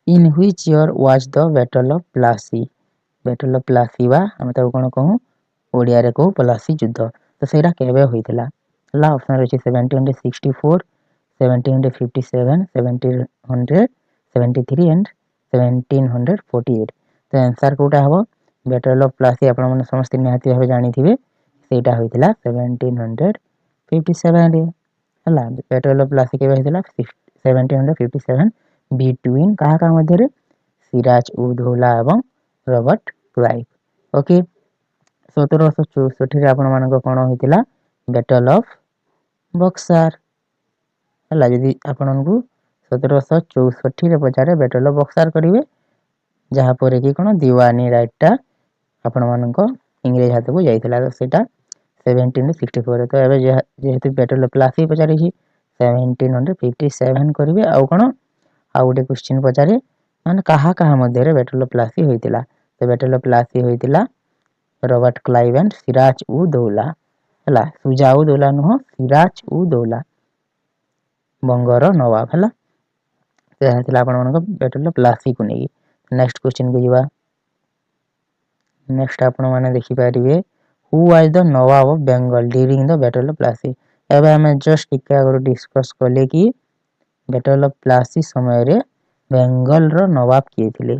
In which year was the battle of Plassey. Battle of Plassey बा हम ताको कोन कहू ओडिया रे कहू प्लासी युद्ध। तो सेटा केबे होइतला ला ऑप्शन रही 1764, 1757, 1773 एंड 1748। तो आंसर कोटा हबो बैटल ऑफ प्लासी आपण मन समस्त निहाती भाबे जानि थिबे सेटा होइतला 1757 रे हला। बैटल ऑफ प्लासी केबे होइतला 1757 बिटवीन कहा का मध्य रे सिराज उद दौला एवं रॉबर्ट क्लाइव। ओके 1764 रे आपण मानको कोन होइतला बैटल ऑफ बक्सार हला। यदि आपनकु 1764 रे पचारे बैटल ऑफ बक्सार करिवे जहा पर कि कोन दीवानी राइटटा आपण मानको इंग्लिश हाथ को जाइतला तो सेटा 1764। तो एबे जेहेतु बैटल ऑफ प्लासी पचारे छी 1757 करिवे आ कोन आ गोटे क्वेश्चन पचारे माने कहा कहा मध्य रे बैटल ऑफ प्लासी होइतला। तो बैटल ऑफ प्लासी होइतला Robert Clive and Siraj ud Daulah हला। सुजा उद दौला नो सिराज उद दौला बंगर नवाब हला। तो यह हला आपण मानको बैटल ऑफ प्लासी को नेकी। नेक्स्ट क्वेश्चन को जीवा। नेक्स्ट आपण माने देखि पारिबे who was the nawab of Bengal during the battle of Plassey. एबे हम जस्ट टिके आगरो डिस्कस करले कि बैटल ऑफ प्लासी समय रे बंगाल रो नवाब किए थिले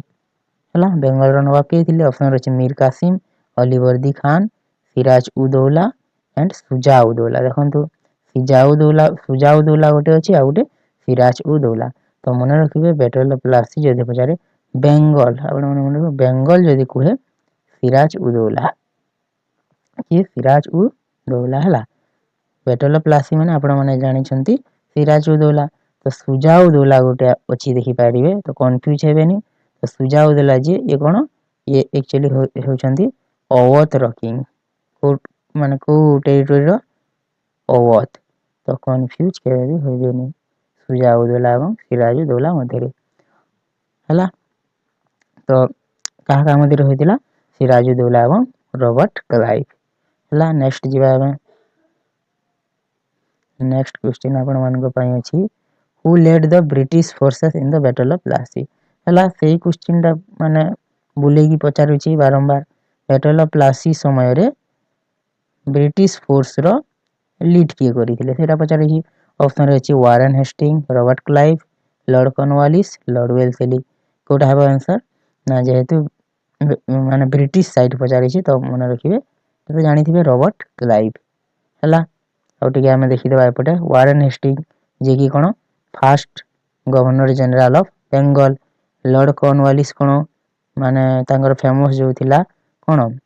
हला। बंगाल रो नवाब किए थिले ऑप्शन रछि मीर कासिम, अलीवर्दी खान, सिराज उद दौला एंड सुजा उद दौला। देखंतु सुजा उद दौला गोटे अछि आ गोटे सिराज उद दौला। तो मने रखिबे बैटल ऑफ प्लासी जदि पचारे बंगाल आपण मने बंगाल जदि कुहे सिराज उद दौला ये सिराज उद दौला हला। बैटल ऑफ प्लासी माने आपण माने जानि छंती सिराज उद दौला। तो सुजा उद दौला गोटे अछि देखि पारिबे तो कंफ्यूज हेबेनी। तो सुजा उद दौला जे ये कोन ये एक्चुअली हो छंती अवध रो किंग को माने को टेरिटरी रो अवध। तो कंफ्यूज केबे भी होबेनी सुजा उद दौला एवं सिराज उद दौला मध्य रे हला। तो कहा का मध्य रे होइतिला सिराज उद दौला एवं रॉबर्ट क्लाइव हला। नेक्स्ट जीवा हम नेक्स्ट क्वेश्चन आपण मानको पई अछि who led the British forces in the battle of Plassey हला। सेही क्वेश्चन ता माने बुले की पचारुछि बारंबार बैटल ऑफ प्लासी समय रे ब्रिटिश फोर्स रो लीड किए करिथिले सेटा पचारे छी। ऑप्शन रे अछि Warren Hastings, Robert Clive, Lord Cornwallis, Lord Wellesley. कोटा हबो आंसर ना जेहेतु माने ब्रिटिश साइड पचारे छी तो मने रखिबे तो जानि थिबे रॉबर्ट क्लाइव हला। और टिके हमें देखि देबा एपटे वारेन हेस्टिंग जे कि कोन first governor general of Bengal. Lord Cornwallis कोन माने तांगर फेमस जो थिला कोन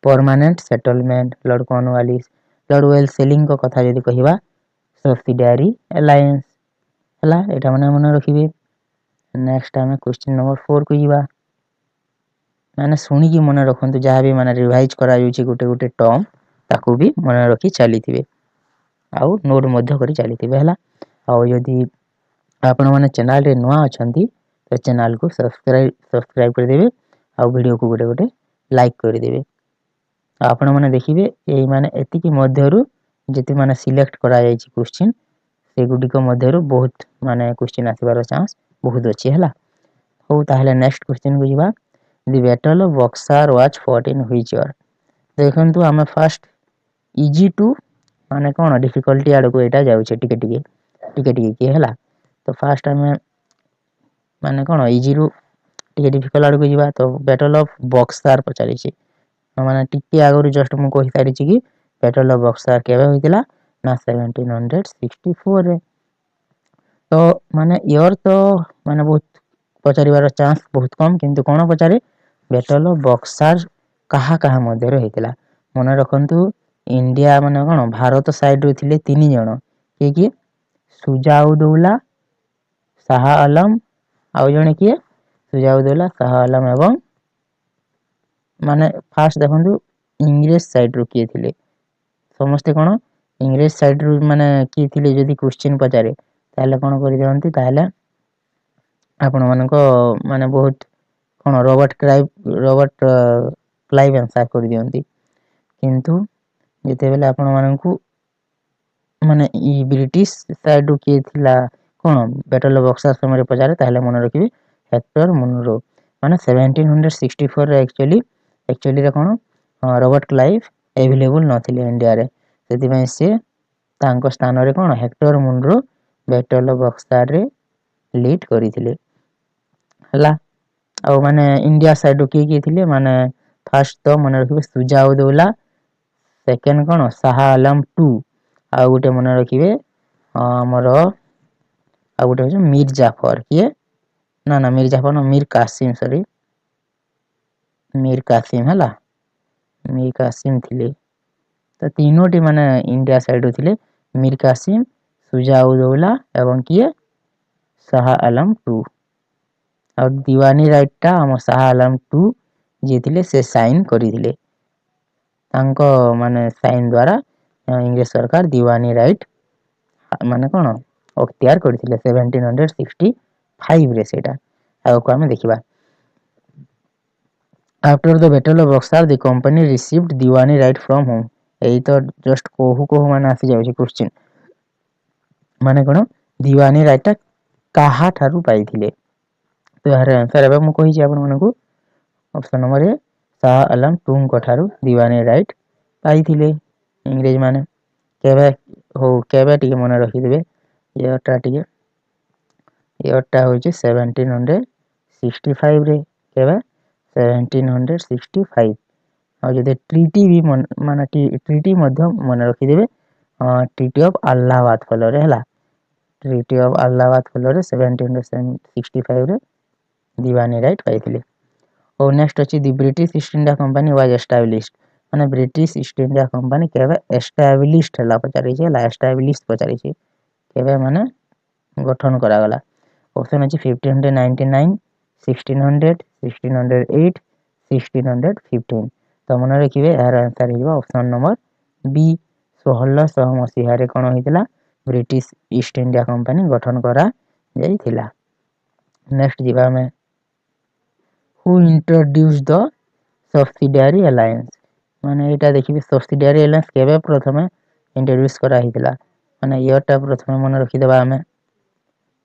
permanent settlement Lord Cornwallis. Lord वेल्सेलिंग को कथा जदि कहिबा सब्सिडियरी अलायंस हला। एटा माने मन रखिबे। नेक्स्ट हमें क्वेश्चन नंबर 4 को जीवा माने सुनी की मन रखंतु जहा भी माने रिवाइज करा जुछि गोटे गोटे टर्म ताकू भी मन रखी चली थिबे आउ नोट मध्य करी चली थिबे हला। आउ यदि आपण माने चैनल रे नवा अछंती तो चैनल को सब्सक्राइब कर देबे आउ वीडियो को गोटे गोटे लाइक कर देबे। आपण माने देखिबे एई माने एति की मध्यरु जेति माने सिलेक्ट करा जाय छि क्वेश्चन से गुडी को मध्यरु बहुत माने क्वेश्चन आसीबार चांस बहुत अछि हला। हो ताहले नेक्स्ट क्वेश्चन को जीवा the battle of Buxar was fought in which year. देखंतु हमें फर्स्ट इजी टू माने कोन डिफिकल्टी आड़ को एटा जाउ छै टिके टिके की हला। तो फर्स्ट हमें माने कोन इजी रु टिके डिफिकल्ट आड़ को जीवा तो बैटल ऑफ बक्सर पचारि छी माने टिके आगरु जस्ट मु कहि सारि छी कि बैटल ऑफ बक्सर केबे होइतिला ना 1764 रे। तो माने ईयर तो माने बहुत पचारिबार चांस बहुत कम किंतु कोन पचारे बैटल ऑफ बक्सर कहा कहा मध्य रे होइतिला मन रखंतु। इंडिया माने कोन भारत साइड रो थिले 3 जण के सुजा उद दौला, शाह आलम आउ जणे किए सुजा उद दौला, शाह आलम एवं माने फास्ट देखंतु इंग्लिश साइड रो किए थिले समस्त कोन इंग्लिश साइड रो माने की थिले जदी क्वेश्चन पचारे ताले कोन करि देवंती ताले आपण मानको माने बहुत कोन रॉबर्ट क्लाइव आंसर कर दियंती किंतु जेते बेले आपण माननकु माने ई ब्रिटिश साइड रो किए थिला कौन बैटल ऑफ बक्सार समय पचारे ताहले मन रखिबे हेक्टर मुनरो माने 1764 रे एक्चुअली रे कौन रॉबर्ट क्लाइव अवेलेबल नथिले इंडिया रे सेति में से तांको स्थान रे कौन Hector Munro battle of Buxar रे लीड करिथिले हला आ माने इंडिया साइड के थिले माने फर्स्ट तो मन रखिबे सुजाउद्दौला सेकंड कौन शाह आलम 2 आ गुटे मन रखिबे हमर आ गुटे हो मीर जाफर किए ना मीर जाफर ना मीर कासिम सॉरी मीर कासिम हला मीर कासिम थिले तो तीनोटी माने इंडिया साइड थिले मीर कासिम सुजाउद्दौला एवं किए शाह आलम 2 और दीवानी राइटटा हम शाह आलम 2 जे थिले से साइन करिथिले तांको माने साइन द्वारा इंग्लिश सरकार दीवानी राइट माने कोन अख्तियार करिथिले 1765 रे सेटा आ को हमें देखिबा after the battle of Buxar the company received diwani right from whom एई तो जस्ट कोहु माने आसी जाउची क्वेश्चन माने कोन दीवानी राइटटा काहा थारु पाइथिले तो यार आंसर एबे मु कहि छी आपन मानको option number A Shah Alam 2 को थारु दीवानी राइट पाइथिले इंग्लिश माने केबे टिके मन रखि देबे येटा होची 1765 रे केबे 1765 और जदि ट्रीटी भी माने ट्रीटी मध्य मन रखि देबे ट्रीटी ऑफ इलाहाबाद फॉलो रे हला ट्रीटी ऑफ इलाहाबाद फॉलो रे 1765 रे दीवानी राइट पाइथिले और नेक्स्ट अछि the British East India company was established माने ब्रिटिश ईस्ट इंडिया कंपनी केबे एस्टैब्लिश्ड हला पचारि छै ला एस्टैब्लिश्ड पचारि छै केबे माने गठन करा गला ऑप्शन अछि 1599 1600 1608 1615 तो मन रखिबे यार आंसर हिबा ऑप्शन नंबर बी 1600 मसीहा रे कोन होइतिला ब्रिटिश ईस्ट इंडिया कंपनी गठन करा जाइथिला नेक्स्ट जीवा में who introduced the subsidiary alliance माने एटा देखिबे सब्सिडियरी अलायंस केबे प्रथमे इंट्रोड्यूस करा हितिला माने इयरटा प्रथमे मन रखि देबा हमें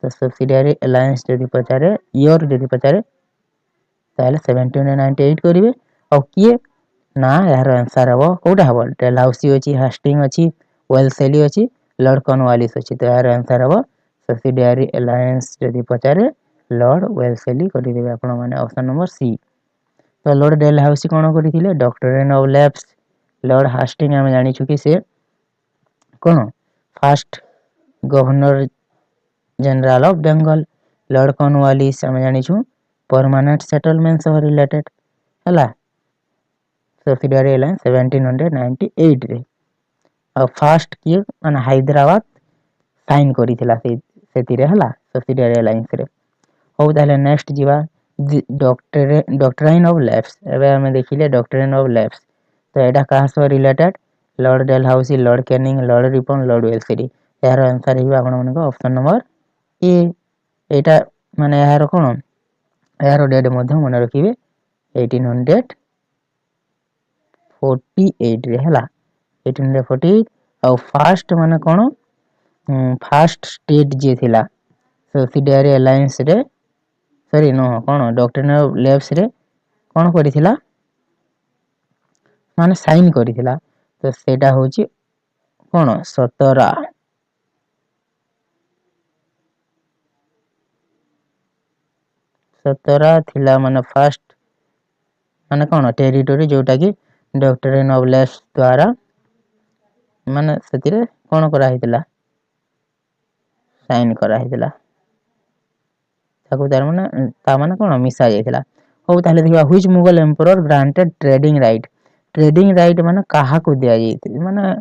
तो सब्सिडियरी अलायंस जदि पचारे ईयर जदि पचारे ताले 1798 करिवे और किए ना यार आंसर हबो कोटा हबो डेलहाउसी अछि हास्टिंग अछि वेल्सेली अछि लॉर्ड कॉर्नवालिस अछि तो यार आंसर हबो सब्सिडियरी अलायंस जदि पचारे लॉर्ड वेल्सेली करि देबे आपण माने ऑप्शन नंबर सी तो लॉर्ड डेलहाउसी कोन करिथिले doctrine of lapse Lord Hastings हम जानि छु कि से कोन first governor general of Bengal Lord Cornwallis हम जानि छु परमानेंट सेटलमेंट सह रिलेटेड हला सब्सिडियरी अलायंस 1798 रे और फर्स्ट किए माने हैदराबाद साइन करिथिला सेति रे हला सब्सिडियरी अलायंस रे हो ताले नेक्स्ट जीवा डॉक्ट्रिन ऑफ लैप्स एबे हमें देखिले डॉक्ट्रिन ऑफ लैप्स तो एटा कहा सह related Lord Dalhousie Lord Canning Lord Ripon Lord Wellesley यार आंसर हिबा आपण मन को ऑप्शन नंबर ए एटा माने यार कोन यार डेट मध्य मन रखिबे 1848 रे हला 1848 और फर्स्ट माने कोन फर्स्ट स्टेट जे थिला सब्सिडियरी अलायंस रे सॉरी नो कोन डॉक्ट्रिन ऑफ लैप्स रे कोन करिथिला माने साइन करिथिला तो सेटा होची कोन 17 थिला माने फर्स्ट माने कोन टेरिटरी जोटा कि डॉक्ट्रिन ऑफ लैप्स द्वारा माने सेतिरे कोन करा हितिला साइन करा हितिला ताको तार माने कोन मिसा जायतिला हो ताले देखबा which Mughal emperor granted trading right माने काहा को दिया जायति माने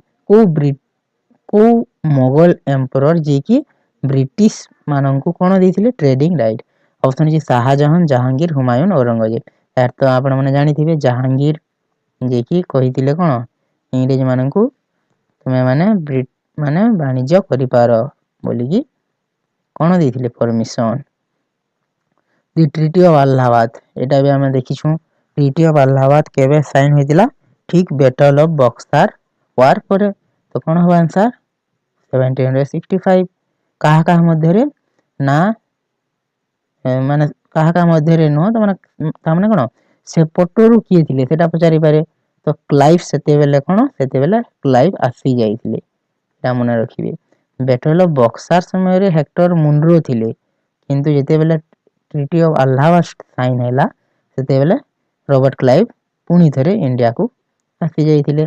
को मुगल एम्परर जे कि ब्रिटिश मानन को कोन देथिले ट्रेडिंग राइट ऑप्शन जे शाहजहां जहांगीर हुमायूं औरंगजेब यार तो आपण माने जानि थिबे जहांगीर जे कि कहिथिले कोन इंग्लिश मानन को तुमे माने वाणिज्य करि पारो बोली कि कोन देथिले permission the treaty of Allahabad एटा भी हमें देखिछु ट्रीटी ऑफ इलाहाबाद केबे साइन होइतिला ठीक बैटल ऑफ बक्सर वार पर तो कोन हो आंसर 1765 कहा मध्य रे ନା ମାନେ କାହା କାହା ମଧ୍ୟରେ ନୁହଁ ତାମାନେ କଣ ସେପଟରୁ କିଏ ଥିଲେ ସେଟା ପଚାରି ପାରେ। ତ କ୍ଲାଇଭ୍ ସେତେବେଳେ କଣ ସେତେବେଳେ କ୍ଲାଇଭ୍ ଆସି ଯାଇଥିଲେ, ଏଟା ମନେ ରଖିବେ। ବ୍ୟାଟଲ୍ ଅଫ୍ ବକ୍ସାର ସମୟରେ ହେକ୍ଟର ମୁନରୋ ଥିଲେ, କିନ୍ତୁ ଯେତେବେଳେ ଟ୍ରିଟି ଅଫ୍ ଆଲାହାବାଦ ସାଇନ୍ ହେଲା ସେତେବେଳେ ରବର୍ଟ କ୍ଲାଇଭ୍ ପୁଣି ଥରେ ଇଣ୍ଡିଆକୁ ଆସି ଯାଇଥିଲେ।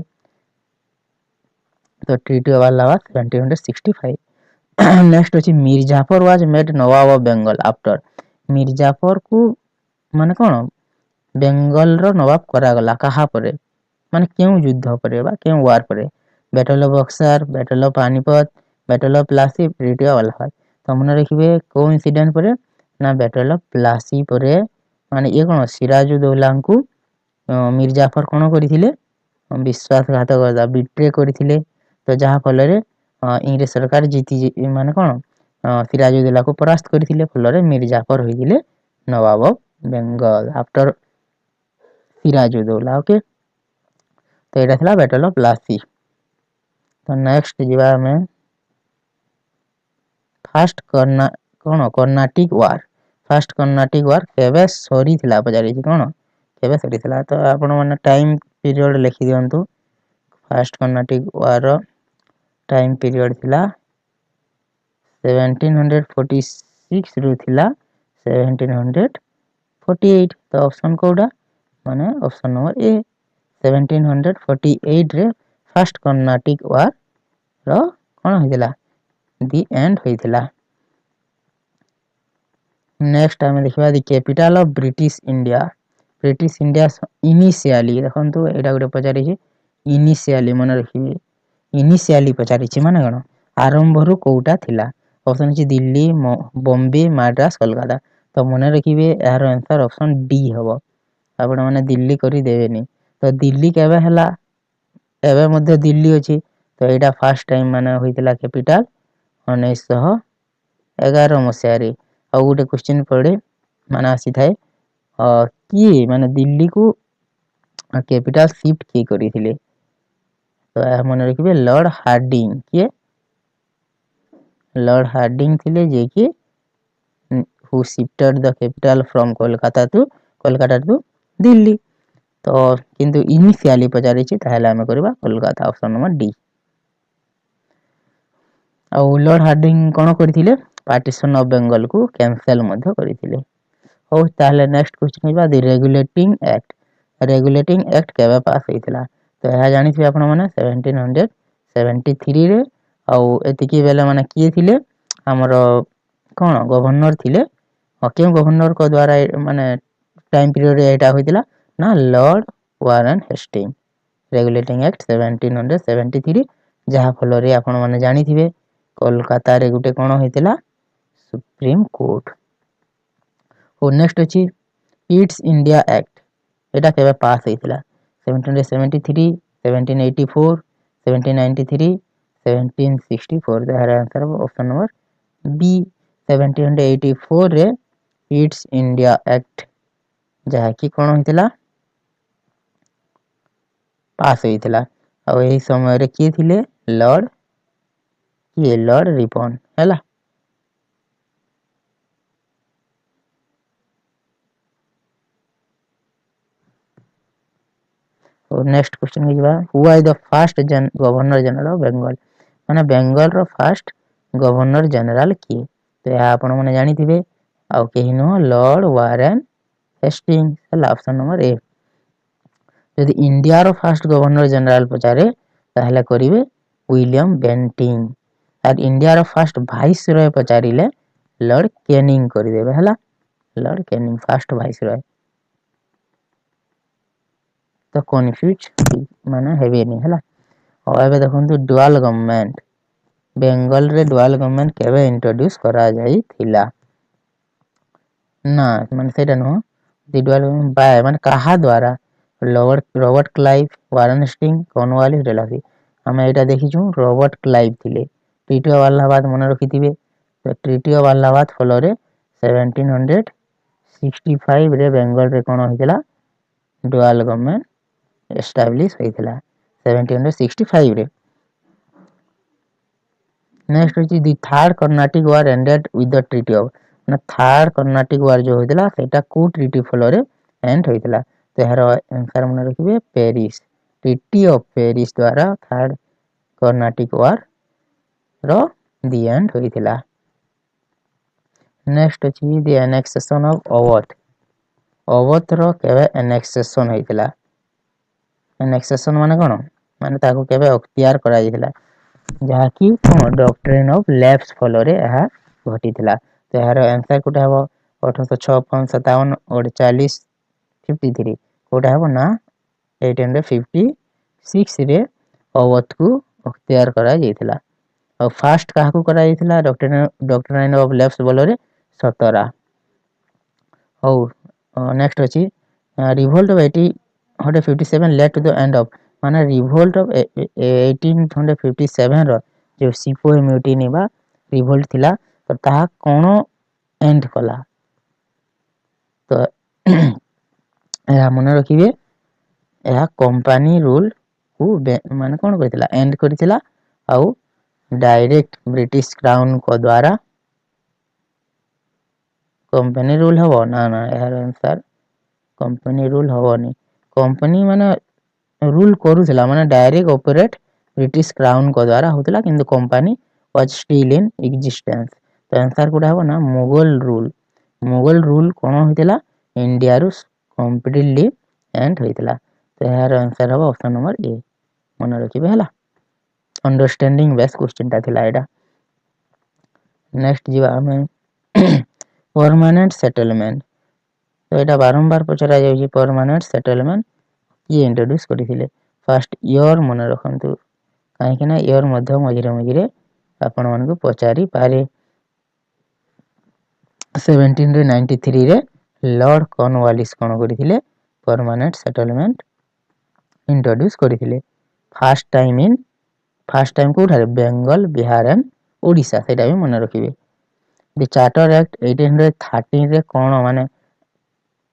ତ ଟ୍ରିଟି ଅଫ୍ ଆଲାହାବାଦ 1765। ନେକ୍ସଟ ଅଛି Mir Jafar was made nawab of Bengal after. ମିର୍ଜାଫରକୁ ମାନେ କଣ ବେଙ୍ଗଲର ନବାବ କରାଗଲା କାହା ପରେ, ମାନେ କେଉଁ ଯୁଦ୍ଧ ପରେ ବା କେଉଁ ୱାର ପରେ? Battle of Buxar, battle of Panipat, battle of Plassey, treaty of Allahabad. ତ ମନେ ରଖିବେ କୋଉ ଇନସିଡେଣ୍ଟ ପରେ? ନା ବ୍ୟାଟଲ୍ ଅଫ୍ ପ୍ଲାସି ପରେ। ମାନେ ଇଏ କଣ ସିରାଜୁଦ୍ଦୌଲାଙ୍କୁ ମିର୍ଜାଫର କଣ କରିଥିଲେ? ବିଶ୍ୱାସଘାତକତା ବିଟ୍ରେ କରିଥିଲେ। ତ ଯାହା ଫଳରେ ଇଂରେଜ ସରକାର ମାନେ କଣ ସିରାଜୁଦ୍ଦୌଲାକୁ ପରାସ୍ତ କରିଥିଲେ। ଫଳରେ ମିର୍ଜାଫର ହୋଇଥିଲେ ନବାବ of Bengal after Sirajuddaula. Okay, ତ ଏଇଟା ଥିଲା ବ୍ୟାଟଲ୍ ଅଫ୍ ପ୍ଲାସି। ତ ନେକ୍ସଟ ଯିବା ଆମେ first Carnatic war. First Carnatic war କେବେ ସରିଥିଲା ପଚାରିଛି, କଣ କେବେ ସରିଥିଲା? ତ ଆପଣ ମାନେ ଟାଇମ ପିରିୟଡ଼ ଲେଖି ଦିଅନ୍ତୁ। First Carnatic war time period ଥିଲା 1746 ରୁ ଥିଲା 1748। ତ ଅପସନ କୋଉଟା? ମାନେ ଅପସନ ନମ୍ବର ଏ। 1748 ରେ ଫାଷ୍ଟ କର୍ଣ୍ଣାଟିକ ୱାର ର କଣ ହେଇଥିଲା? ଦି ଏଣ୍ଡ ହେଇଥିଲା। ନେକ୍ସଟ ଆମେ ଦେଖିବା the capital of British India. British India initially ଦେଖନ୍ତୁ, ଏଇଟା ଗୋଟେ ପଚାରିଛି ଇନିସିଆଲି, ମନେ ରଖିବେ ଇନିସିଆଲି ପଚାରିଛି ମାନେ କଣ ଆରମ୍ଭରୁ କୋଉଟା ଥିଲା? ଅପସନ ଅଛି ଦିଲ୍ଲୀ, ବମ୍ବେ, ମାଡ୍ରାସ, କୋଲକାତା। ତ ମନେ ରଖିବେ ଏହାର ଆନ୍ସର ଅପସନ ଡି ହବ। ଆପଣ ମାନେ ଦିଲ୍ଲୀ କରିଦେବେନି। ତ ଦିଲ୍ଲୀ କେବେ ହେଲା? ଏବେ ମଧ୍ୟ ଦିଲ୍ଲୀ ଅଛି। ତ ଏଇଟା ଫାଷ୍ଟ ଟାଇମ ମାନେ ହୋଇଥିଲା କ୍ୟାପିଟାଲ 1911 ମସିହାରେ। ଆଉ ଗୋଟେ କ୍ୱେଶ୍ଚିନ୍ ପଡେ ମାନେ ଆସିଥାଏ କିଏ ମାନେ ଦିଲ୍ଲୀକୁ କ୍ୟାପିଟାଲ ସିଫ୍ଟ କିଏ କରିଥିଲେ? ତ ଏହା ମନେ ରଖିବେ ଲର୍ଡ ହାର୍ଡିଂ। କିଏ? ଲର୍ଡ ହାର୍ଡିଂ ଥିଲେ, ଯିଏକି who shifted the capital from Kolkata to Delhi. ତ କିନ୍ତୁ ଇନିସିଆଲି ପଚାରିଛି, ତାହେଲେ ଆମେ କରିବା କୋଲକାତା, ଅପସନ ନମ୍ବର ଡି। ଆଉ ଲର୍ଡ ହାର୍ଡିଂ କଣ କରିଥିଲେ? ପାର୍ଟିସନ ଅଫ ବେଙ୍ଗଲକୁ କ୍ୟାନସେଲ ମଧ୍ୟ କରିଥିଲେ। ହଉ, ତାହେଲେ ନେକ୍ସଟ କ୍ୱେଶ୍ଚନ ଯିବା ଦି ରେଗୁଲେଟିଂ ଆକ୍ଟ। ରେଗୁଲେଟିଂ ଆକ୍ଟ କେବେ ପାସ୍ ହେଇଥିଲା? ତ ଏହା ଜାଣିଥିବେ ଆପଣ ମାନେ 1773 ରେ। ଆଉ ଏତିକି ବେଲେ ମାନେ କିଏ ଥିଲେ? ଆମର କଣ ଗଭର୍ଣ୍ଣର ଥିଲେ? କେଉଁ ଗଭର୍ଣ୍ଣରଙ୍କ ଦ୍ଵାରା ମାନେ ଟାଇମ ପିରିୟଡ ଏଇଟା ହୋଇଥିଲା? ନା ଲର୍ଡ ୱାରେନ ହେଷ୍ଟିଙ୍ଗ। ରେଗୁଲେଟିଂ ଆକ୍ଟ 1773, ଯାହା ଫଳରେ ଆପଣ ମାନେ ଜାଣିଥିବେ କୋଲକାତାରେ ଗୋଟେ କଣ ହେଇଥିଲା? Supreme court. ଓ ନେକ୍ସଟ ଅଛି ଇଟ୍ସ ଇଣ୍ଡିଆ ଆକ୍ଟ। এটা কেবে পাস হয়েছিল? 1773, 1784, 1793, 1764। এর आंसर হবে অপশন নম্বর বি। 1784 রে ইটস ইন্ডিয়া আক্ট ଯାହାକି କଣ ହେଇଥିଲା? ପାସ୍ ହେଇଥିଲା। ଆଉ ଏହି ସମୟରେ କିଏ ଥିଲେ? ଲର୍ଡ ରିପନ ହେଲା। नेक्स्ट क्वेश्चन की ଯିବା who are the first governor general of Bengal. माने बेंगल रो फर्स्ट गवर्नर जनरल किए? तो ଏହା ଆପଣ ମାନେ ଜାଣିଥିବେ ଆଉ କେହି ନୁହଁ ଲର୍ଡ ୱାରେନ ହେଷ୍ଟିଙ୍ଗ ହେଲା, ଅପସନ ନମ୍ବର ଏ। ଯଦି ଇଣ୍ଡିଆର ଫାର୍ଷ୍ଟ ଗଭର୍ଣ୍ଣର ଜେନେରାଲ ପଚାରେ ତାହେଲେ କରିବେ ୱିଲିୟମ ବେଣ୍ଟିଂ। আর ইন্ডিয়ার ফার্স্ট ভাইস রয় পচারিলে লর্ড ক্যানিং করিদেবে ହେଲା। লর্ড ক্যানিং ফার্স্ট ভাইস রয়। ତ କନଫ୍ୟୁଜ ମାନେ ହେବେନି ହେଲା। ଆଉ ଏବେ ଦେଖନ୍ତୁ ଡୁଆଲ ଗଭର୍ଣ୍ଣମେଣ୍ଟ। ବେଙ୍ଗଲରେ ଡୁଆଲ ଗଭର୍ଣ୍ଣମେଣ୍ଟ କେବେ ଇଣ୍ଟ୍ରୋଡ୍ୟୁସ କରାଯାଇଥିଲା? ନା ମାନେ ସେଇଟା ନୁହଁ। ଡୁଆଲ ବାୟ ମାନେ କାହା ଦ୍ୱାରା? Robert Clive, Warren Hastings, Cornwallis, Dalhousie. ଆମେ ଏଇଟା ଦେଖିଛୁ ରବର୍ଟ କ୍ଲାଇଭ ଥିଲେ। ଟ୍ରିଟି ଅଫ ଆଲାହାବାଦ ମନେ ରଖିଥିବେ। ତ ଟ୍ରିଟି ଅଫ ଆଲାହାବାଦ ଫଳରେ 1765 ରେ ବେଙ୍ଗଲରେ କଣ ହେଇଥିଲା? ଡୁଆଲ ଗଭର୍ଣ୍ଣମେଣ୍ଟ ଏଷ୍ଟାବ୍ଲିଶ ହେଇଥିଲା 1765 ରେ। नेक्स्ट होची दी third Carnatic war ended with the treaty of ना थर्ड कर्नाटिक वार जो होइतला सेटा को ट्रीटी फॉलोरे एंड होइतला तो यार आंसर मन रखिबे पेरिस ट्रीटी ऑफ पेरिस द्वारा थर्ड कर्नाटिक वार रो दी एंड होइतला। नेक्स्ट होची the annexation of Awadh Awadh रो केबे एनेक्सेशन होइतला एनेक्सेशन माने कोन माने ताको केबे अख्तियार करा जाइतला जहा कि डॉक्ट्रिन ऑफ लैप्स फॉलो रे यह घटितला तो यार आंसर कोटा हो 1856 57 48 53 कोटा हो ना 856 रे अवध को अख्तियार करा जाइतला और फर्स्ट काहा को करा जाइतला डॉक्ट्रिन ऑफ लैप्स फॉलो रे 17 हो नेक्स्ट अछि revolt of 1857 led to the end of माने रिवोल्ट ऑफ 1857 रो जो सिपोय म्यूटिनी बा रिवोल्ट थिला तो ताहा कोनो एंड कला तो या मन रखिबे या कंपनी रूल को माने कोन करथिला एंड करथिला आउ डायरेक्ट ब्रिटिश क्राउन को द्वारा कंपनी रूल हबो ना ना यार आंसर कंपनी रूल हबोनी कंपनी माने रूल करूथिला माने डायरेक्ट ऑपरेट ब्रिटिश क्राउन को द्वारा होतला किंतु company was still in existence तो आंसर कोडा हो ना मुगल रूल कोन होतला इंडिया रु कंप्लीटली एंड होतला तो यार आंसर हो ऑप्शन नंबर ए मन रखिबे हला अंडरस्टैंडिंग बेस क्वेश्चन ता थिला एडा। नेक्स्ट जीवा हमें परमानेंट सेटलमेंट तो एटा बारंबार पचरा जाउची परमानेंट सेटलमेंट ये इंट्रोड्यूस करिथिले फर्स्ट ईयर मन रखंतु काहे कि ना ईयर मध्य मझिरे आपण मन को पचारी पारे 1793 रे लॉर्ड कॉर्नवालिस कोन करिथिले परमानेंट सेटलमेंट इंट्रोड्यूस करिथिले फर्स्ट टाइम कोठारे बेंगल बिहार एंड ओडिशा सेटा भी मन रखिबे द चार्टर एक्ट 1813 रे कोन माने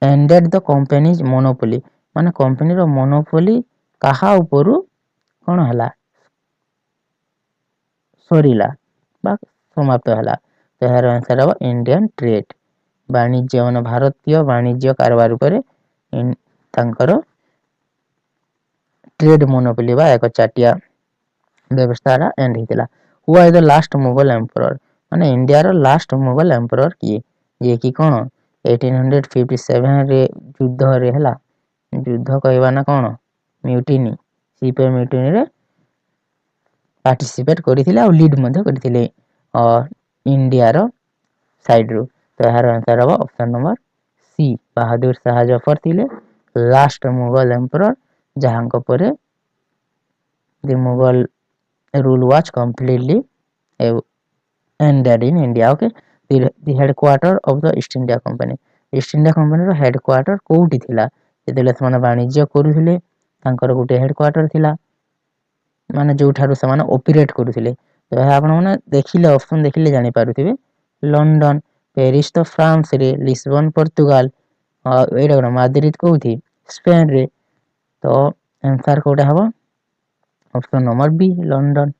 एंडेड द कंपनीज मोनोपोली माने कंपनी रो मोनोपोली कहा उपरु कोन हला सरीला बा समाप्त हला तो यार आंसर हो इंडियन ट्रेड वाणिज्य मन भारतीय वाणिज्य कारोबार ऊपर तांकर ट्रेड मोनोपोली बा एक चाटिया व्यवस्था रा एंड हितला हुआ is the last Mughal emperor माने इंडिया रो लास्ट मुगल एम्परर की ये की कोन 1857 रे युद्ध रे हला युद्ध कहबा ना कोन म्यूटिनी सीपे म्यूटिनी रे पार्टिसिपेट करिथिले और लीड मध्ये करिथिले और इंडिया रो साइड रो तो यार आंसर हो ऑप्शन नंबर सी बहादुर शाह जफर थिले लास्ट मुगल एम्परर जहां को परे the Mughal rule was completely ended in India okay the headquarter of the East India Company रो हेडक्वार्टर कोउटी थिला जेतेले समान वाणिज्य करूथिले तांकर गुटे हेडक्वार्टर थिला माने जो ठारो समान ऑपरेट करूथिले तो आपण माने देखिले ऑप्शन देखिले जानि पारुथिबे लंदन पेरिस तो फ्रांस रे लिस्बन पोर्तुगाल और एडा माद्रिद कोउथी स्पेन रे तो आंसर कोडा हबो option number B London.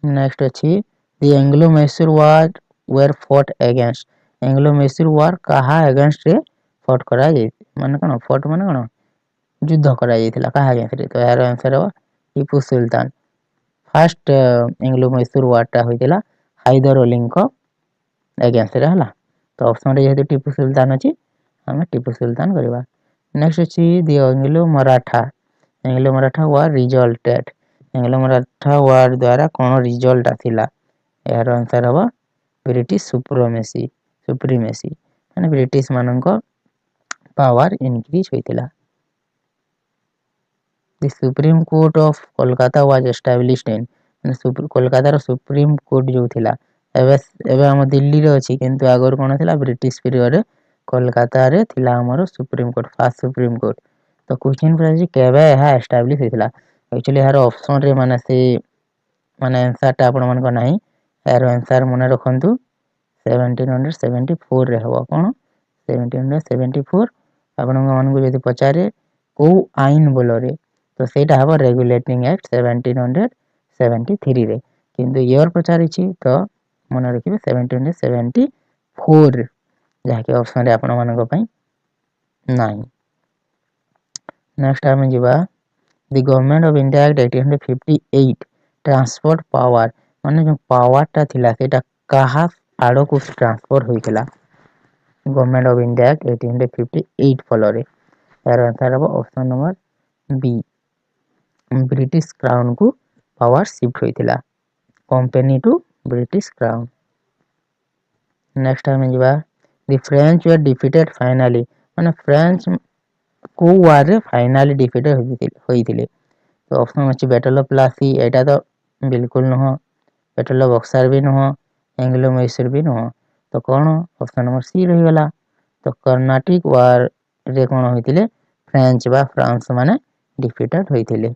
Next अछि the Anglo Mysore war were fought against Anglo Mysore war कहा अगेंस्ट रे फॉट करा जाय माने कोन फॉट माने कोन युद्ध करा जायतिला कहा अगेंस्ट रे तो यार आंसर हो टीपू सुल्तान फर्स्ट एंग्लो मैसूर वार टा होइतिला हैदर अली को अगेंस्ट रे हला तो ऑप्शन रे जेते टीपू सुल्तान अछि हमें टीपू सुल्तान करबा। नेक्स्ट अछि the Anglo Maratha war resulted Anglo Maratha war द्वारा कोन रिजल्ट आथिला यार आंसर हबो ब्रिटिश सुप्रीमेसी माने ब्रिटिश मानन को पावर इंक्रीज होइतिला। The supreme court of Kolkata was established in Kolkata रो सुप्रीम कोर्ट जो थिला एबे हम दिल्ली रे अछि किंतु आगर कोन थिला ब्रिटिश पीरियड रे कोलकाता रे थिला हमरो supreme court first supreme court तो क्वेश्चन प्राइस केबे है एस्टैब्लिश होइतिला एक्चुअली यार ऑप्शन रे माने से माने आंसर टा आपण मन को नाही यार आंसर मन रखंतु 1774 रे हबो कोन 1774 आपण मन को जदी पचारे को आइन बोलो रे तो सेटा हबो रेगुलेटिंग एक्ट 1773 रे किंतु ईयर पचारिछि तो मन रखिबे 1774 जहाँकि ऑप्शन रे आपण मानक पई नाही। नेक्स्ट आमे जिबा the government of India act 1858 transport power माने जो पावर ता थिला सेटा कहा आड़ो को ट्रांसफर होइतला government of India act 1858 follow रे यार आंसर हबो option number B British crown को पावर शिफ्ट होइतला company to British crown. Next आमे जिबा the French were defeated finally माने फ्रेंच को वार रे फाइनली डिफीटेड होइतिले तो ऑप्शन अछि बैटल ऑफ प्लासी एटा तो बिल्कुल न बैटल ऑफ बक्सर भी न एंग्लो मैसूर भी न तो कोन ऑप्शन नंबर सी रही गला तो कर्नाटिक वार रे कोन होइतिले फ्रेंच बा फ्रांस माने डिफीटेड होइतिले।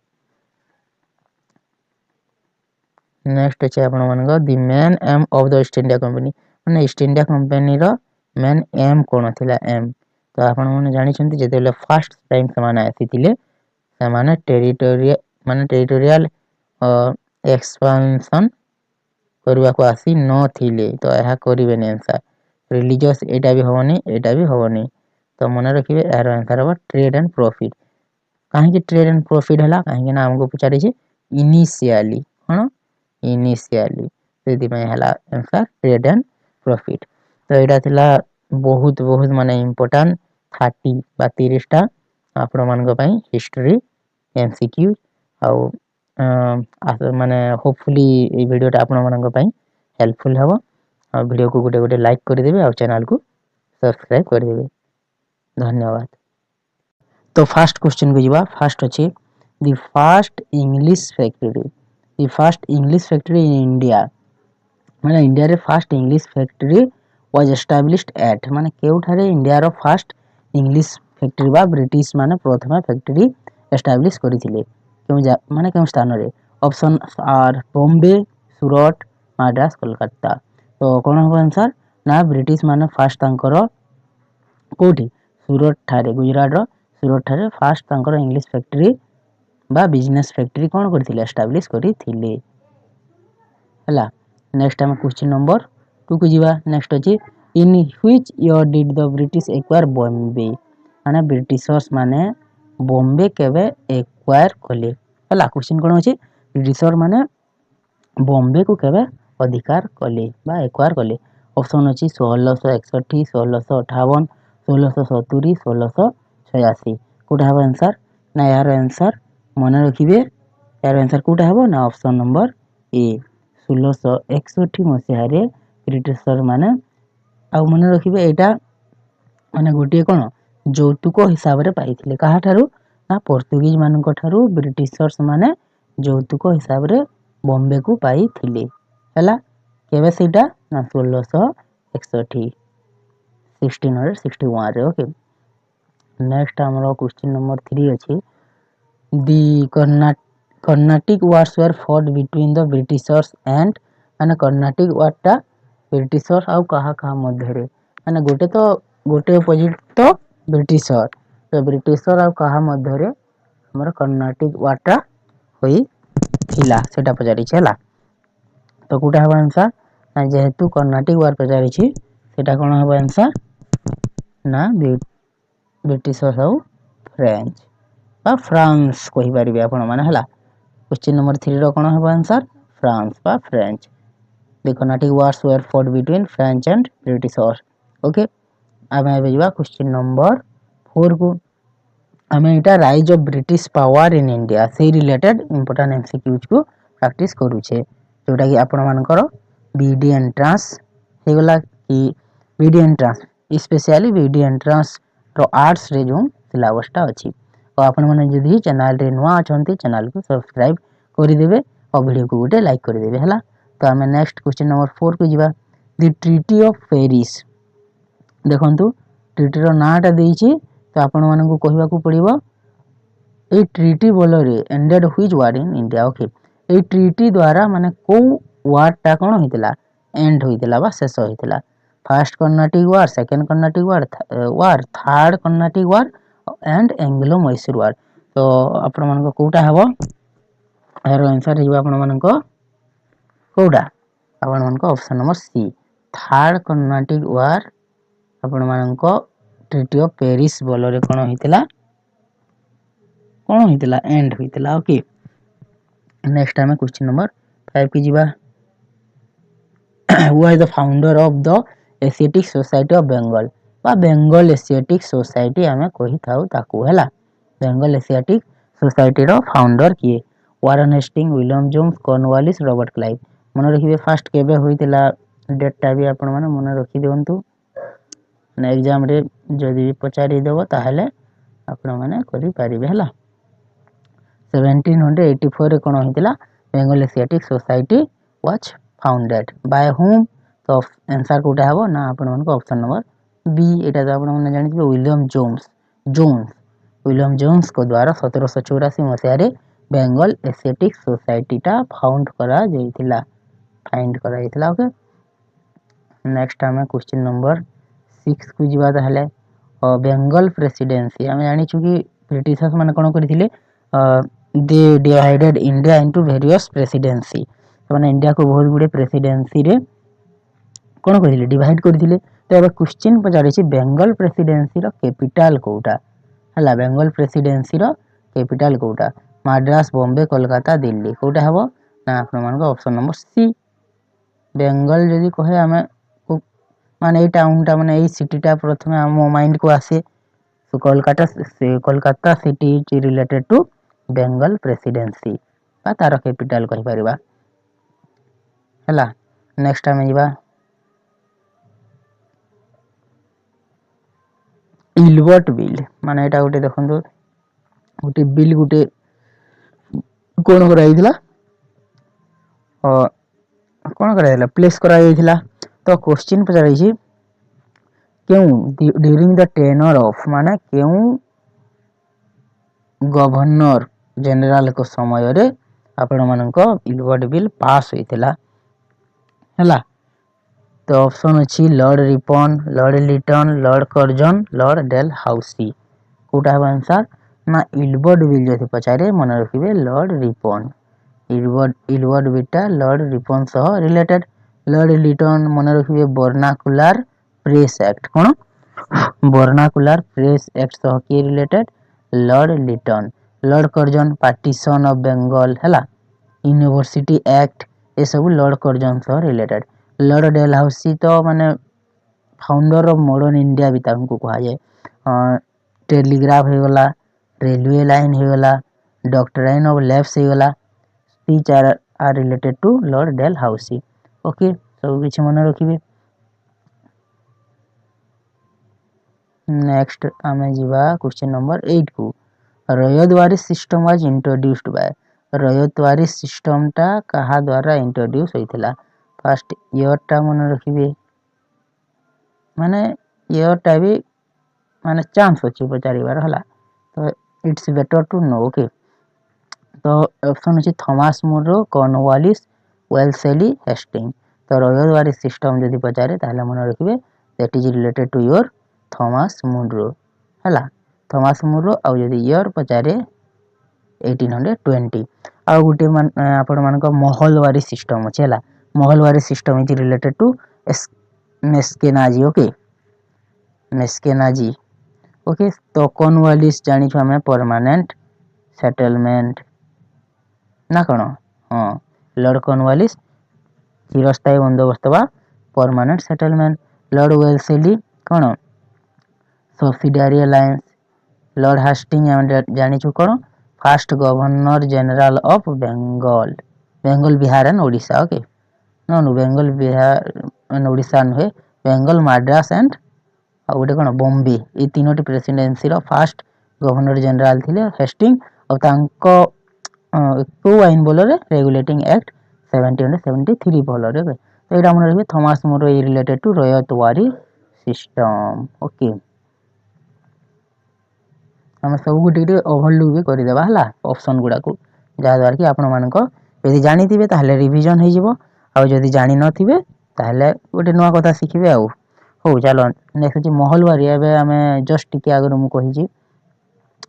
नेक्स्ट अछि आपण मानक the main M of the east India company माने ईस्ट इंडिया कंपनी रो मेन एम कोन थिला एम तो आपण माने जानि छथि जेतेले फर्स्ट टाइम समान आसीतिले समान टेरिटोरियल एक्सपांशन करबा को आसी न थिले तो एहा करिबेनी आंसर रिलीजियस एटा भी होवनी तो मन रखिबे यार आंसर हो ट्रेड एंड प्रॉफिट काहे कि ट्रेड एंड प्रॉफिट हला काहे कि ना हमको पूछा रही इनिशियली हण इनिशियली सेति में हला आंसर ट्रेड एंड प्रॉफिट तो एटा थिला बहुत बहुत माने इंपोर्टेंट 30 बा 30 टा आपण मानक पई हिस्ट्री एमसीक्यू आउ माने होपफुली ए वीडियो टा आपण मानक पई हेल्पफुल हबो आ वीडियो को गोटे गोटे लाइक कर देबे आ चैनल को सब्सक्राइब कर देबे धन्यवाद। तो फर्स्ट क्वेश्चन को जीवा फर्स्ट अछि the first English factory in India माने इंडिया रे first English factory was established eight माने केउठारे इंडिया रो फर्स्ट इंग्लिश फैक्ट्री बा ब्रिटिश माने प्रथम फैक्ट्री एस्टैब्लिश करिथिले क्यों माने केउ स्थान रे ऑप्शन आर बॉम्बे सूरत मद्रास कोलकाता तो कोन हो आंसर ना ब्रिटिश माने फर्स्ट तांकर कोठी सूरत ठारे गुजरात रो सूरत ठारे फर्स्ट तांकर इंग्लिश फैक्ट्री बा बिजनेस फैक्ट्री कोन करथिले एस्टैब्लिश करिथिले हला। नेक्स्ट हम क्वेश्चन नंबर 2 को जीवा नेक्स्ट अछि in which year did the British acquire Bombay माने ब्रिटिशर्स माने बॉम्बे केबे एक्वायर कले हला क्वेश्चन कोन अछि ब्रिटिशर माने बॉम्बे को केबे अधिकार कले बा एक्वायर कले ऑप्शन अछि 1661 1658 1670 1686 कोटा हबो आंसर ना यार आंसर मन रखिबे यार आंसर कोटा हबो ना ऑप्शन नंबर ए 1661 मसिया रे ब्रिटिशर माने आ मन रखिबे एटा माने गोटे कोन जौतुक हिसाब रे पाइथिले कहा ठारू ना पोर्तुगीज मानक ठारू ब्रिटिशर्स माने जौतुक हिसाब रे बॉम्बे को पाइथिले हला केबे सेटा ना 1661 1661 रे ओके। नेक्स्ट हमरो क्वेश्चन नंबर 3 अछि the Carnatic wars were fought between the Britishers and माने कर्नाटिक वार टा ब्रिटिशर आउ कहा मध्य रे माने गोटे अपोजिट तो ब्रिटिशर तो ब्रिटिशर आउ कहा मध्य रे हमर कर्नाटिक वार टा होई थिला सेटा पजारी छला तो कोटा हबा आंसर ना जेहेतु कर्नाटिक वार पजारी छी सेटा कोन हबा आंसर ना ब्रिटिशर आउ फ्रेंच बा फ्रांस कहि परिबे आपण माने हला क्वेश्चन नंबर 3 रो कोन हबा आंसर फ्रांस बा French the Carnatic wars were fought between French and Britishers okay. अब मैं भेजवा क्वेश्चन नंबर 4 को हमें इटा rise of British power in India से रिलेटेड इंपोर्टेंट एमसीक्यूज को प्रैक्टिस करू छे जोटा कि आपण मानकर बीडी एंट्रेंस हे गला कि B Ed entrance specially B Ed entrance रो आर्ट्स रे जो सिलेबस टा अछि तो आपण माने जदी चैनल रे नुवा अछंती चैनल को सब्सक्राइब करि देबे और वीडियो को गोटे लाइक करि देबे हला। तो हमें नेक्स्ट क्वेश्चन नंबर 4 को जीवा द ट्रीटी ऑफ पेरिस देखंतु ट्रीटी रो नाटा देइछि तो आपण माने को कहिबा को पड़िबो ए ट्रीटी बोलरे ended which war in India okay ए ट्रीटी द्वारा माने को वार टा कोन होइतला एंड होइतला बा शेष होइतला first Carnatic war second Carnatic war third Carnatic war and Anglo Mysore war तो आपण मानको कोटा हबो यार आंसर हिबा आपण मानको कोटा आपण मानको option number C third Carnatic war आपण मानको ट्रीटी ऑफ पेरिस बोलरे कोन हितला एंड हितला okay next time question number 5 की जीवा who is the founder of the Asiatic Society of Bengal बा बेंगल एशियाटिक सोसाइटी आमे कहि थाउ ताकू हैला बेंगल एशियाटिक सोसाइटी रो फाउंडर किए Warren Hastings William Jones Cornwallis Robert Clive मन रखिबे फर्स्ट केबे होइतिला डेट टा भी आपण माने मन रखि देंतु ना एग्जाम रे जदी पचारि देबो ताहले आपण माने करि परिबे हैला 1784 रे कोन होइतिला Bengal Asiatic Society was founded by whom तो आंसर कोटा हबो ना आपण मानको ऑप्शन नंबर बी एटा तो आपण माने जानि विलियम जोन्स को द्वारा 1784 मसिया रे बेंगल एशियाटिक सोसाइटी टा फाउंड करा जाइतिला ओके नेक्स्ट हमें क्वेश्चन नंबर 6 को जीवा ताहले बेंगल प्रेसिडेंसी हम जानि छु कि ब्रिटिशर्स माने कोन करथिले they divided India into various presidency माने इंडिया को बहुत गुडे प्रेसिडेंसी रे कोन करथिले डिवाइड करथिले तो अब क्वेश्चन पचारे छी बेंगल प्रेसिडेंसी रो कैपिटल कोटा हला बेंगल प्रेसिडेंसी रो कैपिटल कोटा मद्रास बॉम्बे कोलकाता दिल्ली कोटा हबो ना आपण मानको ऑप्शन नंबर सी बेंगल जदी कहे हमें माने ए टाउन टा माने ए सिटी टा प्रथमे हम माइंड को आसे तो Kolkata city is related to Bengal presidency बा तार कैपिटल कहि परिबा हला नेक्स्ट टाइम जीवा इलबर्ट बिल माने एटा गोटे देखंतु गोटे बिल गोटे कोन कराइथिला कोन कराइथिला प्लेस कराइथिला तो क्वेश्चन पचारै छी क्यों ड्यूरिंग द टेनर ऑफ माने क्यों गवर्नर जनरल को समय रे आपण मानको इलबर्ट बिल पास होइथिला हला तो ऑप्शन अछि Lord Ripon Lord Lytton Lord Curzon Lord Dalhousie कोटा आंसर ना इलबर्ट बिल जति पचारे मन रखिबे लॉर्ड रिपन इलबर्ट बिटा लॉर्ड रिपन सह रिलेटेड लॉर्ड लिटन मन रखिबे वर्नाकुलर प्रेस एक्ट कोन वर्नाकुलर प्रेस एक्ट सह के related Lord Lytton Lord Curzon partition of Bengal हला यूनिवर्सिटी एक्ट ए सब लॉर्ड कर्जन सह रिलेटेड लॉर्ड डेल हाउसी तो माने फाउंडर ऑफ मॉडर्न इंडिया भी तांको कहा जाए टेलीग्राफ हे गला रेलवे लाइन हे गला डॉक्ट्राइन ऑफ लैब्स हे गला speech are related to Lord Dalhousie okay सब किछ मन रखिबे नेक्स्ट आमे जीवा क्वेश्चन नंबर 8 को ryotwari system was introduced by ryotwari system टा कहा द्वारा इंट्रोड्यूस होइथिला फर्स्ट ईयर टा मन रखिबे माने ईयर टा भी माने चांस अछि पचारिबार हला तो it's better to know okay तो ऑप्शन अछि Thomas Munro Cornwallis Wellesley Hastings तो रयतवारी सिस्टम जदी पचारे ताहले मन रखिबे that is related to your Thomas Munro हला थॉमस मुरो आ जदी ईयर पचारे 1820 आ गुटे आपण मानको महलवारी सिस्टम अछि हला mahalwari system is related to नेस्केनाजी ओके नेस्केनाजी ओके तो कॉर्नवालिस जानि छ हमें परमानेंट सेटलमेंट ना कोन हां लॉर्ड कॉर्नवालिस चिरस्थायी बंदोबस्त बा परमानेंट सेटलमेंट लॉर्ड वेल्सेली कोन सब्सिडियरी अलायंस लॉर्ड हास्टिंग जानि छ कोन first governor general of Bengal Bihar and Odisha okay no Bengal Bihar and Odisha नुहे बेंगल मद्रास एंड आ गोटे कोन बॉम्बे ए तीनोटी प्रेसिडेंसी रो फर्स्ट गवर्नर जनरल थिले हेस्टिंग और तांको को आइन बोलरे रेगुलेटिंग एक्ट 1773 बोलरे तो एटा मन रखबे Thomas Munro related to ryotwari system okay हम सब गुटे ओवरलुक भी करि देबा हला ऑप्शन गुडा को जा द्वारा कि आपण मानको यदि जानि थिबे ताहले रिवीजन हे जिवो आ जदि जानि न थिबे ताहले गोटे नवा कथा सिखिबे आ हो चलो नेक्स्ट महलवारी एबे हमें जस्ट टिके आगर मु कहि छी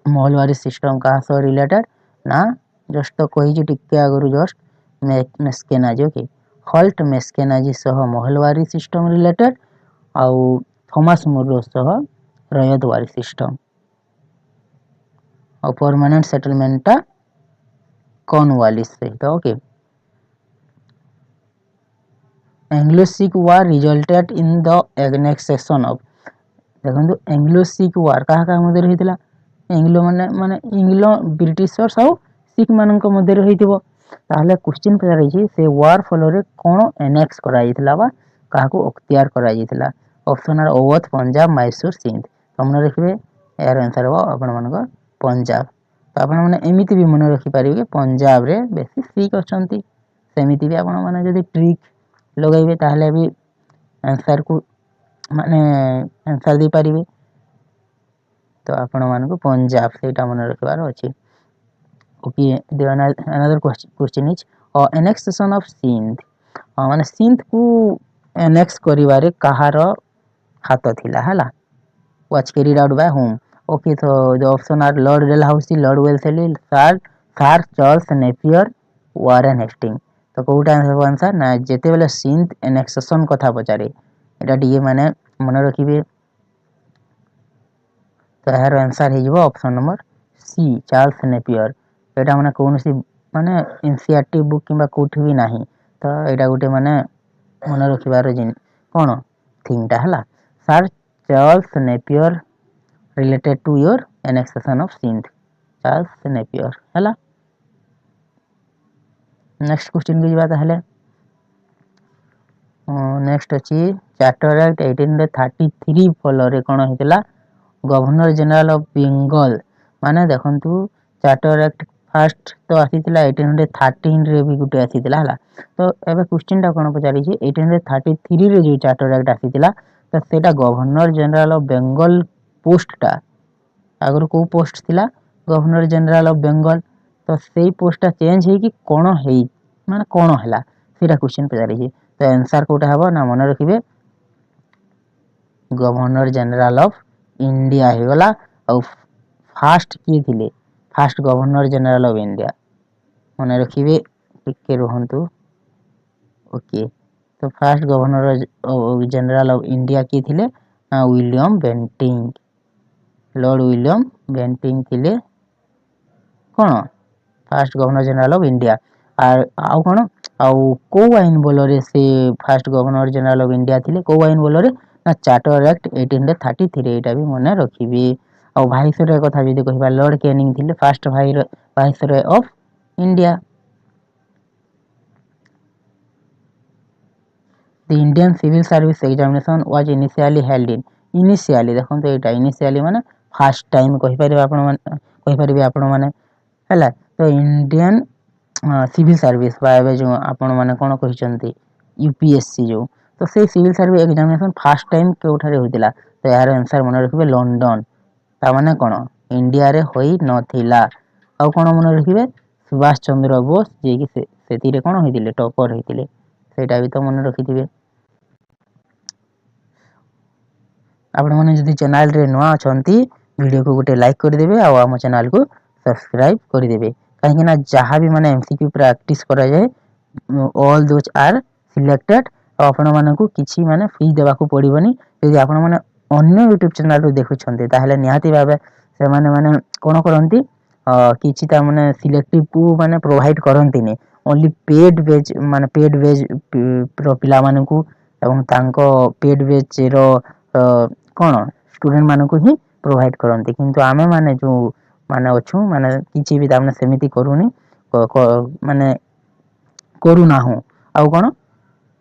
महलवारी सिस्टम कहा सह रिलेटेड ना जस्ट तो कही टिके आगु जस्ट मेस्केनाजी ओके हल्ट मेस्केनाजी सह महलवारी सिस्टम रिलेटेड आउ थॉमस मुरो सह रयतवारी सिस्टम और परमानेंट सेटलमेंट कॉर्नवालिस सहित okay Anglo Sikh war resulted in the annexation of देखो एंग्लो सिख वार क्या मध्य होता एंग्लो माने माने इंग्लो ब्रिटिशर्स आउ सिख मान मध्य होता क्वेश्चन पचार से वार फल कौन एनेक्स क्या अख्तियार कर ऑप्शन आर अवध पंजाब मैसूर सिंध तो मन रखिए यार आंसर हम आपण पंजाब तो आपण मैंने एमती भी मन रखिपारे पंजाब रे बेसी सिख अच्छा सेमती भी आपण मैंने ट्रिक लगे ताहले भी आंसर को माने आंसर दे पारिबे तो आपण मानको पंजाब सेटा मन रखिबार अछि okay another question is annexation of Sindh माने सिंध को एनेक्स करिवारे कहार हाथ थिला हला was carried out by whom okay तो the option are Lord Dalhousie Lord Wellesley Sir Charles Napier Warren Hastings तो कोटा आंसर ना जेते बेले सिंध एनेक्सेशन कथा पचारे एटा डी माने मन रखिबे तो यार आंसर हे जिवो option number C Charles Napier एटा माने कोनसी माने एनसीईआरटी बुक किबा कोठी भी नाही तो एटा गोटे माने मन रखिबार जिन कोन थिंगटा हला sir Charles Napier related to your annexation of Sindh Charles Napier हला नेक्स्ट क्वेश्चन की बात है नेक्स्ट अछि चार्टर एक्ट 1833 फॉलो रे कोन हेतला गवर्नर जनरल ऑफ बेंगल माने देखंतु चार्टर एक्ट फर्स्ट तो आसीतला 1813 रे भी गुटे आसीतला हला तो एबे क्वेश्चन टा कोन पचारि छी 1833 रे जो चार्टर एक्ट आसीतला तो सेटा governor general of Bengal post टा आगर को पोस्ट थिला गवर्नर जनरल ऑफ बेंगल तो सेही पोस्टटा चेंज हे कि कोन हे माने कोन हला सेटा क्वेश्चन पचारि छी तो आंसर कोटा हबो ना मन रखिबे गवर्नर जनरल ऑफ इंडिया हे गला और फर्स्ट की थिले first governor general of India मन रखिबे टिके रहंतु ओके तो first governor general of India की थिले William Bentinck Lord William Bentinck थिले कोन first governor general of India आउ कोन आउ को आइन बोलरे से first governor general of India थिले को आइन बोलरे ना चार्टर एक्ट 1833 एटा भी मने रखिबी आउ वाइसरॉय कथा जदी कहिबा लॉर्ड कैनिंग थिले first viceroy of India the Indian civil service examination was initially held in initially देखो तो एटा इनिशियली माने फर्स्ट टाइम कहि परिबे आपण माने हला तो इंडियन सिविल सर्विस बाबे जो आपण माने कोन कहिसंती यूपीएससी जो तो से civil service examination first time केउठारे होतिला तो यार आंसर मन रखिबे लंदन ता माने कोन इंडिया रे होई नथिला आ कोन मन रखिबे सुभाष चंद्र बोस जे कि सेती रे कोन होइतिले टॉपर होइतिले सेटा भी तो मन रखिथिबे आपण माने जदी चैनल रे नवा अछंती वीडियो को गोटे लाइक कर देबे आ हम चैनल को सब्सक्राइब कर देबे काहे ना जहां भी माने एमसीक्यू प्रैक्टिस करा जाए ऑल दोज आर सिलेक्टेड आपण माने को किछि माने फी देबा को पड़िबनी यदि आपण माने अन्य YouTube चैनल रो देखुछंती ताहले निहाती भाबे से माने कोन करंती किछि ता माने सिलेक्टिव को माने प्रोवाइड करंतीनी ओनली पेड बेज माने पेड बेज प्रो पिला माने को एवं तांको पेड बेज रो कोन स्टूडेंट माने को ही प्रोवाइड करंती किंतु आमे माने जो माने अछु माने किछि भी तामने सेमिति करूनी माने करू ना हो आउ कोन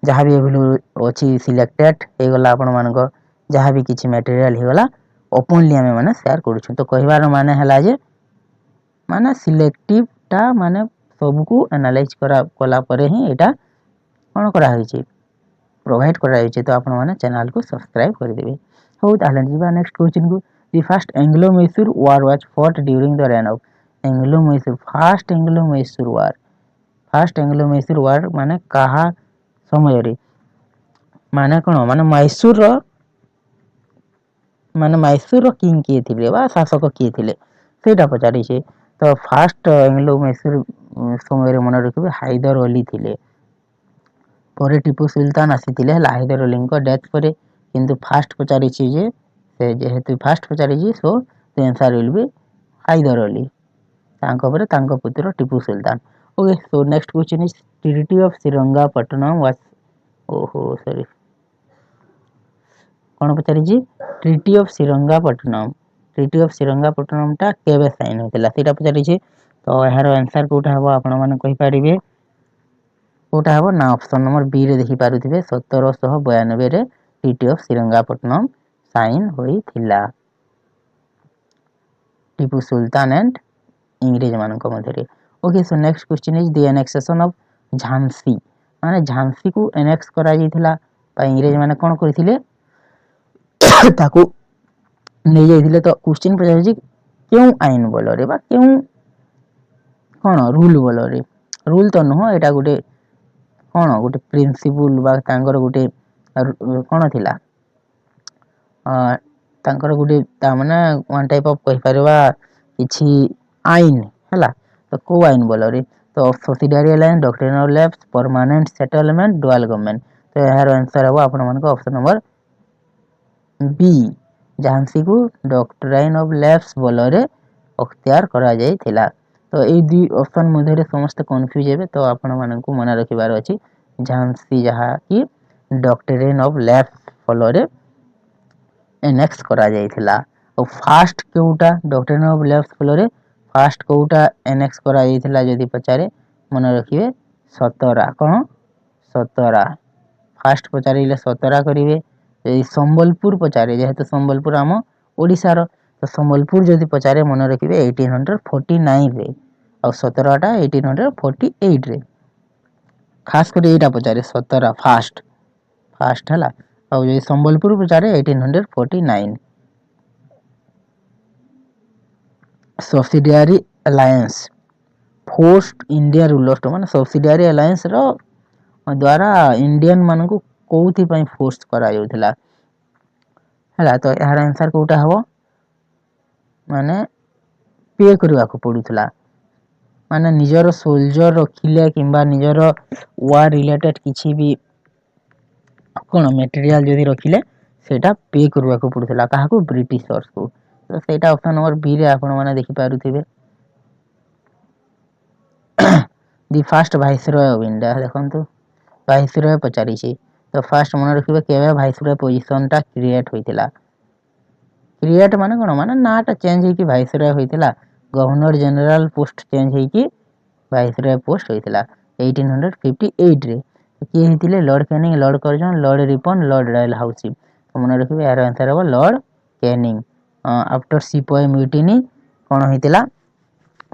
जहां भी एवेलेबल अछि सिलेक्टेड हे गला आपण मानको जहां भी किछि मटेरियल हे गला ओपनली हमें माने शेयर करू छु तो कहिवार माने हला जे माने सिलेक्टिव ता माने सब को एनालाइज कला परे ही एटा कोन करा होई छी प्रोवाइड करा होई छी तो आपण माने चैनल को सब्सक्राइब कर देबे हो ताले जीवा नेक्स्ट क्वेश्चन को the first Anglo Mysore war was fought during the reign of Anglo Mysore first Anglo Mysore war माने कहा समय रे माने कोन माने मैसूर रो किंग किए थिले बा शासक किए थिले ସେଇଟା ପଚାରିଛି। ତ ଫାଷ୍ଟ ଆଙ୍ଗ୍ଲୋ ମୈसूर ସମୟରେ ମନେ ରଖିବେ ହାଇଦର ଅଲି ଥିଲେ। ପରେ ଟିପୁ ସୁଲତାନ ଆସିଥିଲେ ହେଲା ହାଇଦର ଅଲିଙ୍କ ଡେଥ୍ ପରେ। କିନ୍ତୁ ଫାଷ୍ଟ ପଚାରିଛି ଯେ ସେ ଯେହେତୁ ଫାଷ୍ଟ ପଚାରିଛି so the answer will be Hyder Ali. ତାଙ୍କ ପରେ ତାଙ୍କ ପୁତ୍ର Tipu Sultan. Okay so next question is treaty of Srirangapatnam was sorry କ'ଣ ପଚାରିଛି treaty of Srirangapatnam. Treaty of ଶ୍ରୀରଙ୍ଗାପଟ୍ଟନମଟା କେବେ ସାଇନ୍ ହୋଇଥିଲା ସେଇଟା ପଚାରିଛି। ତ ଏହାର ଆନ୍ସର କେଉଁଟା ହେବ ଆପଣମାନେ କହିପାରିବେ? କେଉଁଟା ହେବ ନା ଅପସନ୍ ନମ୍ବର ବିରେ ଦେଖିପାରୁଥିବେ 1792ରେ ଟ୍ରିଟି ଅଫ ଶ୍ରୀରଙ୍ଗାପଟ୍ଟନମ ସାଇନ୍ ହୋଇଥିଲା ଟିପୁ ସୁଲତାନ ଆଣ୍ଡ ଇଂରେଜମାନଙ୍କ ମଧ୍ୟରେ। Okay so next question is the annexation of Jhansi. ମାନେ ଝାନ୍ସୀକୁ ଏନେକ୍ସ କରାଯାଇଥିଲା ବା ଇଂରେଜମାନେ କ'ଣ କରିଥିଲେ ତାକୁ ନେଇଯାଇଥିଲେ। ତ କ୍ୱେଶ୍ଚନ ପଚାରିଛି କେଉଁ ଆଇନ ବଳରେ ବା କେଉଁ କ'ଣ ରୁଲ ବଳରେ? ରୁଲ ତ ନୁହଁ ଏଇଟା ଗୋଟେ କ'ଣ ଗୋଟେ ପ୍ରିନ୍ସିପୁଲ ବା ତାଙ୍କର ଗୋଟେ କ'ଣ ଥିଲା ତାଙ୍କର ଗୋଟେ ତାମାନେ ୱାନ୍ ଟାଇପ୍ ଅଫ୍ କହିପାରିବା କିଛି ଆଇନ ହେଲା। ତ କେଉଁ ଆଇନ ବଳରେ? ତ subsidiary alliance, doctrine of lapse, permanent settlement, dual government. ତ ଏହାର ଆନ୍ସର ହେବ ଆପଣମାନଙ୍କ ଅପସନ୍ ନମ୍ବର ବି। ଝାନ୍ସୀକୁ ଡକ୍ଟ୍ରାଇନ୍ ଅଫ ଲେପ୍ସ ବଳରେ ଅକ୍ତିଆର କରାଯାଇଥିଲା। ତ ଏଇ ଦୁଇ ଅପସନ୍ ମଧ୍ୟରେ ସମସ୍ତେ କନଫ୍ୟୁଜ୍ ହେବେ। ତ ଆପଣମାନଙ୍କୁ ମନେ ରଖିବାର ଅଛି ଝାନ୍ସୀ ଯାହାକି ଡକ୍ଟ୍ରିନ୍ ଅଫ ଲେପ୍ସ ଫଳରେ ଏନେକ୍ସ କରାଯାଇଥିଲା। ଆଉ ଫାଷ୍ଟ କେଉଁଟା ଡକ୍ଟ୍ରିନ୍ ଅଫ ଲେପ୍ସ ଫଳରେ ଫାଷ୍ଟ କେଉଁଟା ଏନେକ୍ସ କରାଯାଇଥିଲା ଯଦି ପଚାରେ ମନେ ରଖିବେ ସତରା। କ'ଣ ସତରା ଫାଷ୍ଟ ପଚାରିଲେ ସତରା କରିବେ। ଯଦି ସମ୍ବଲପୁର ପଚାରେ ଯେହେତୁ ସମ୍ବଲପୁର ଆମ ଓଡ଼ିଶାର ତ ସମ୍ବଲପୁର ଯଦି ପଚାରେ ମନେ ରଖିବେ 1849ରେ ଆଉ ସତରାଟା 1848ରେ। ଖାସ କରି ଏଇଟା ପଚାରେ ସତରା ଫାଷ୍ଟ ହେଲା। ଆଉ ଯଦି ସମ୍ବଲପୁର ପଚାରେ 1849। Subsidiary alliance forced India rulers ମାନେ ସବସିଡିଆରୀ ଆଲାଏନ୍ସର ଦ୍ୱାରା ଇଣ୍ଡିଆନ ମାନଙ୍କୁ କୋଉଥିପାଇଁ ଫୋର୍ସ କରାଯାଉଥିଲା ହେଲା। ତ ଏହାର ଆନ୍ସର କେଉଁଟା ହେବ? ମାନେ ପେ କରିବାକୁ ପଡ଼ୁଥିଲା। ମାନେ ନିଜର ସୋଲଜର ରଖିଲେ କିମ୍ବା ନିଜର ୱାର ରିଲେଟେଡ୍ କିଛି ବି କ'ଣ ମେଟେରିଆଲ ଯଦି ରଖିଲେ ସେଇଟା ପେ କରିବାକୁ ପଡ଼ୁଥିଲା କାହାକୁ? ବ୍ରିଟିଶର୍ସକୁ। ତ ସେଇଟା ଅପସନ୍ ନମ୍ବର ବିରେ ଆପଣମାନେ ଦେଖିପାରୁଥିବେ। The first viceroy of India ଦେଖନ୍ତୁ ଭାଇସରୟ ପଚାରିଛି। ତ ଫାଷ୍ଟ ମନେ ରଖିବେ କେବେ ଭାଇସରୟ ପୋଜିସନଟା କ୍ରିଏଟ୍ ହୋଇଥିଲା? କ୍ରିଏଟ୍ ମାନେ କ'ଣ ମାନେ ନାଁଟା ଚେଞ୍ଜ ହେଇକି ଭାଇସରୟ ହୋଇଥିଲା। ଗଭର୍ଣ୍ଣର ଜେନେରାଲ ପୋଷ୍ଟ ଚେଞ୍ଜ ହେଇକି ଭାଇସରୟ ପୋଷ୍ଟ ହୋଇଥିଲା 1858ରେ। କିଏ ହେଇଥିଲେ? Lord Canning, Lord Curzon, Lord Ripon, Lord Dalhousie. ମନେ ରଖିବେ ଏହାର ଆନ୍ସର ହେବ Lord Canning. After sepoy mutiny କ'ଣ ହେଇଥିଲା?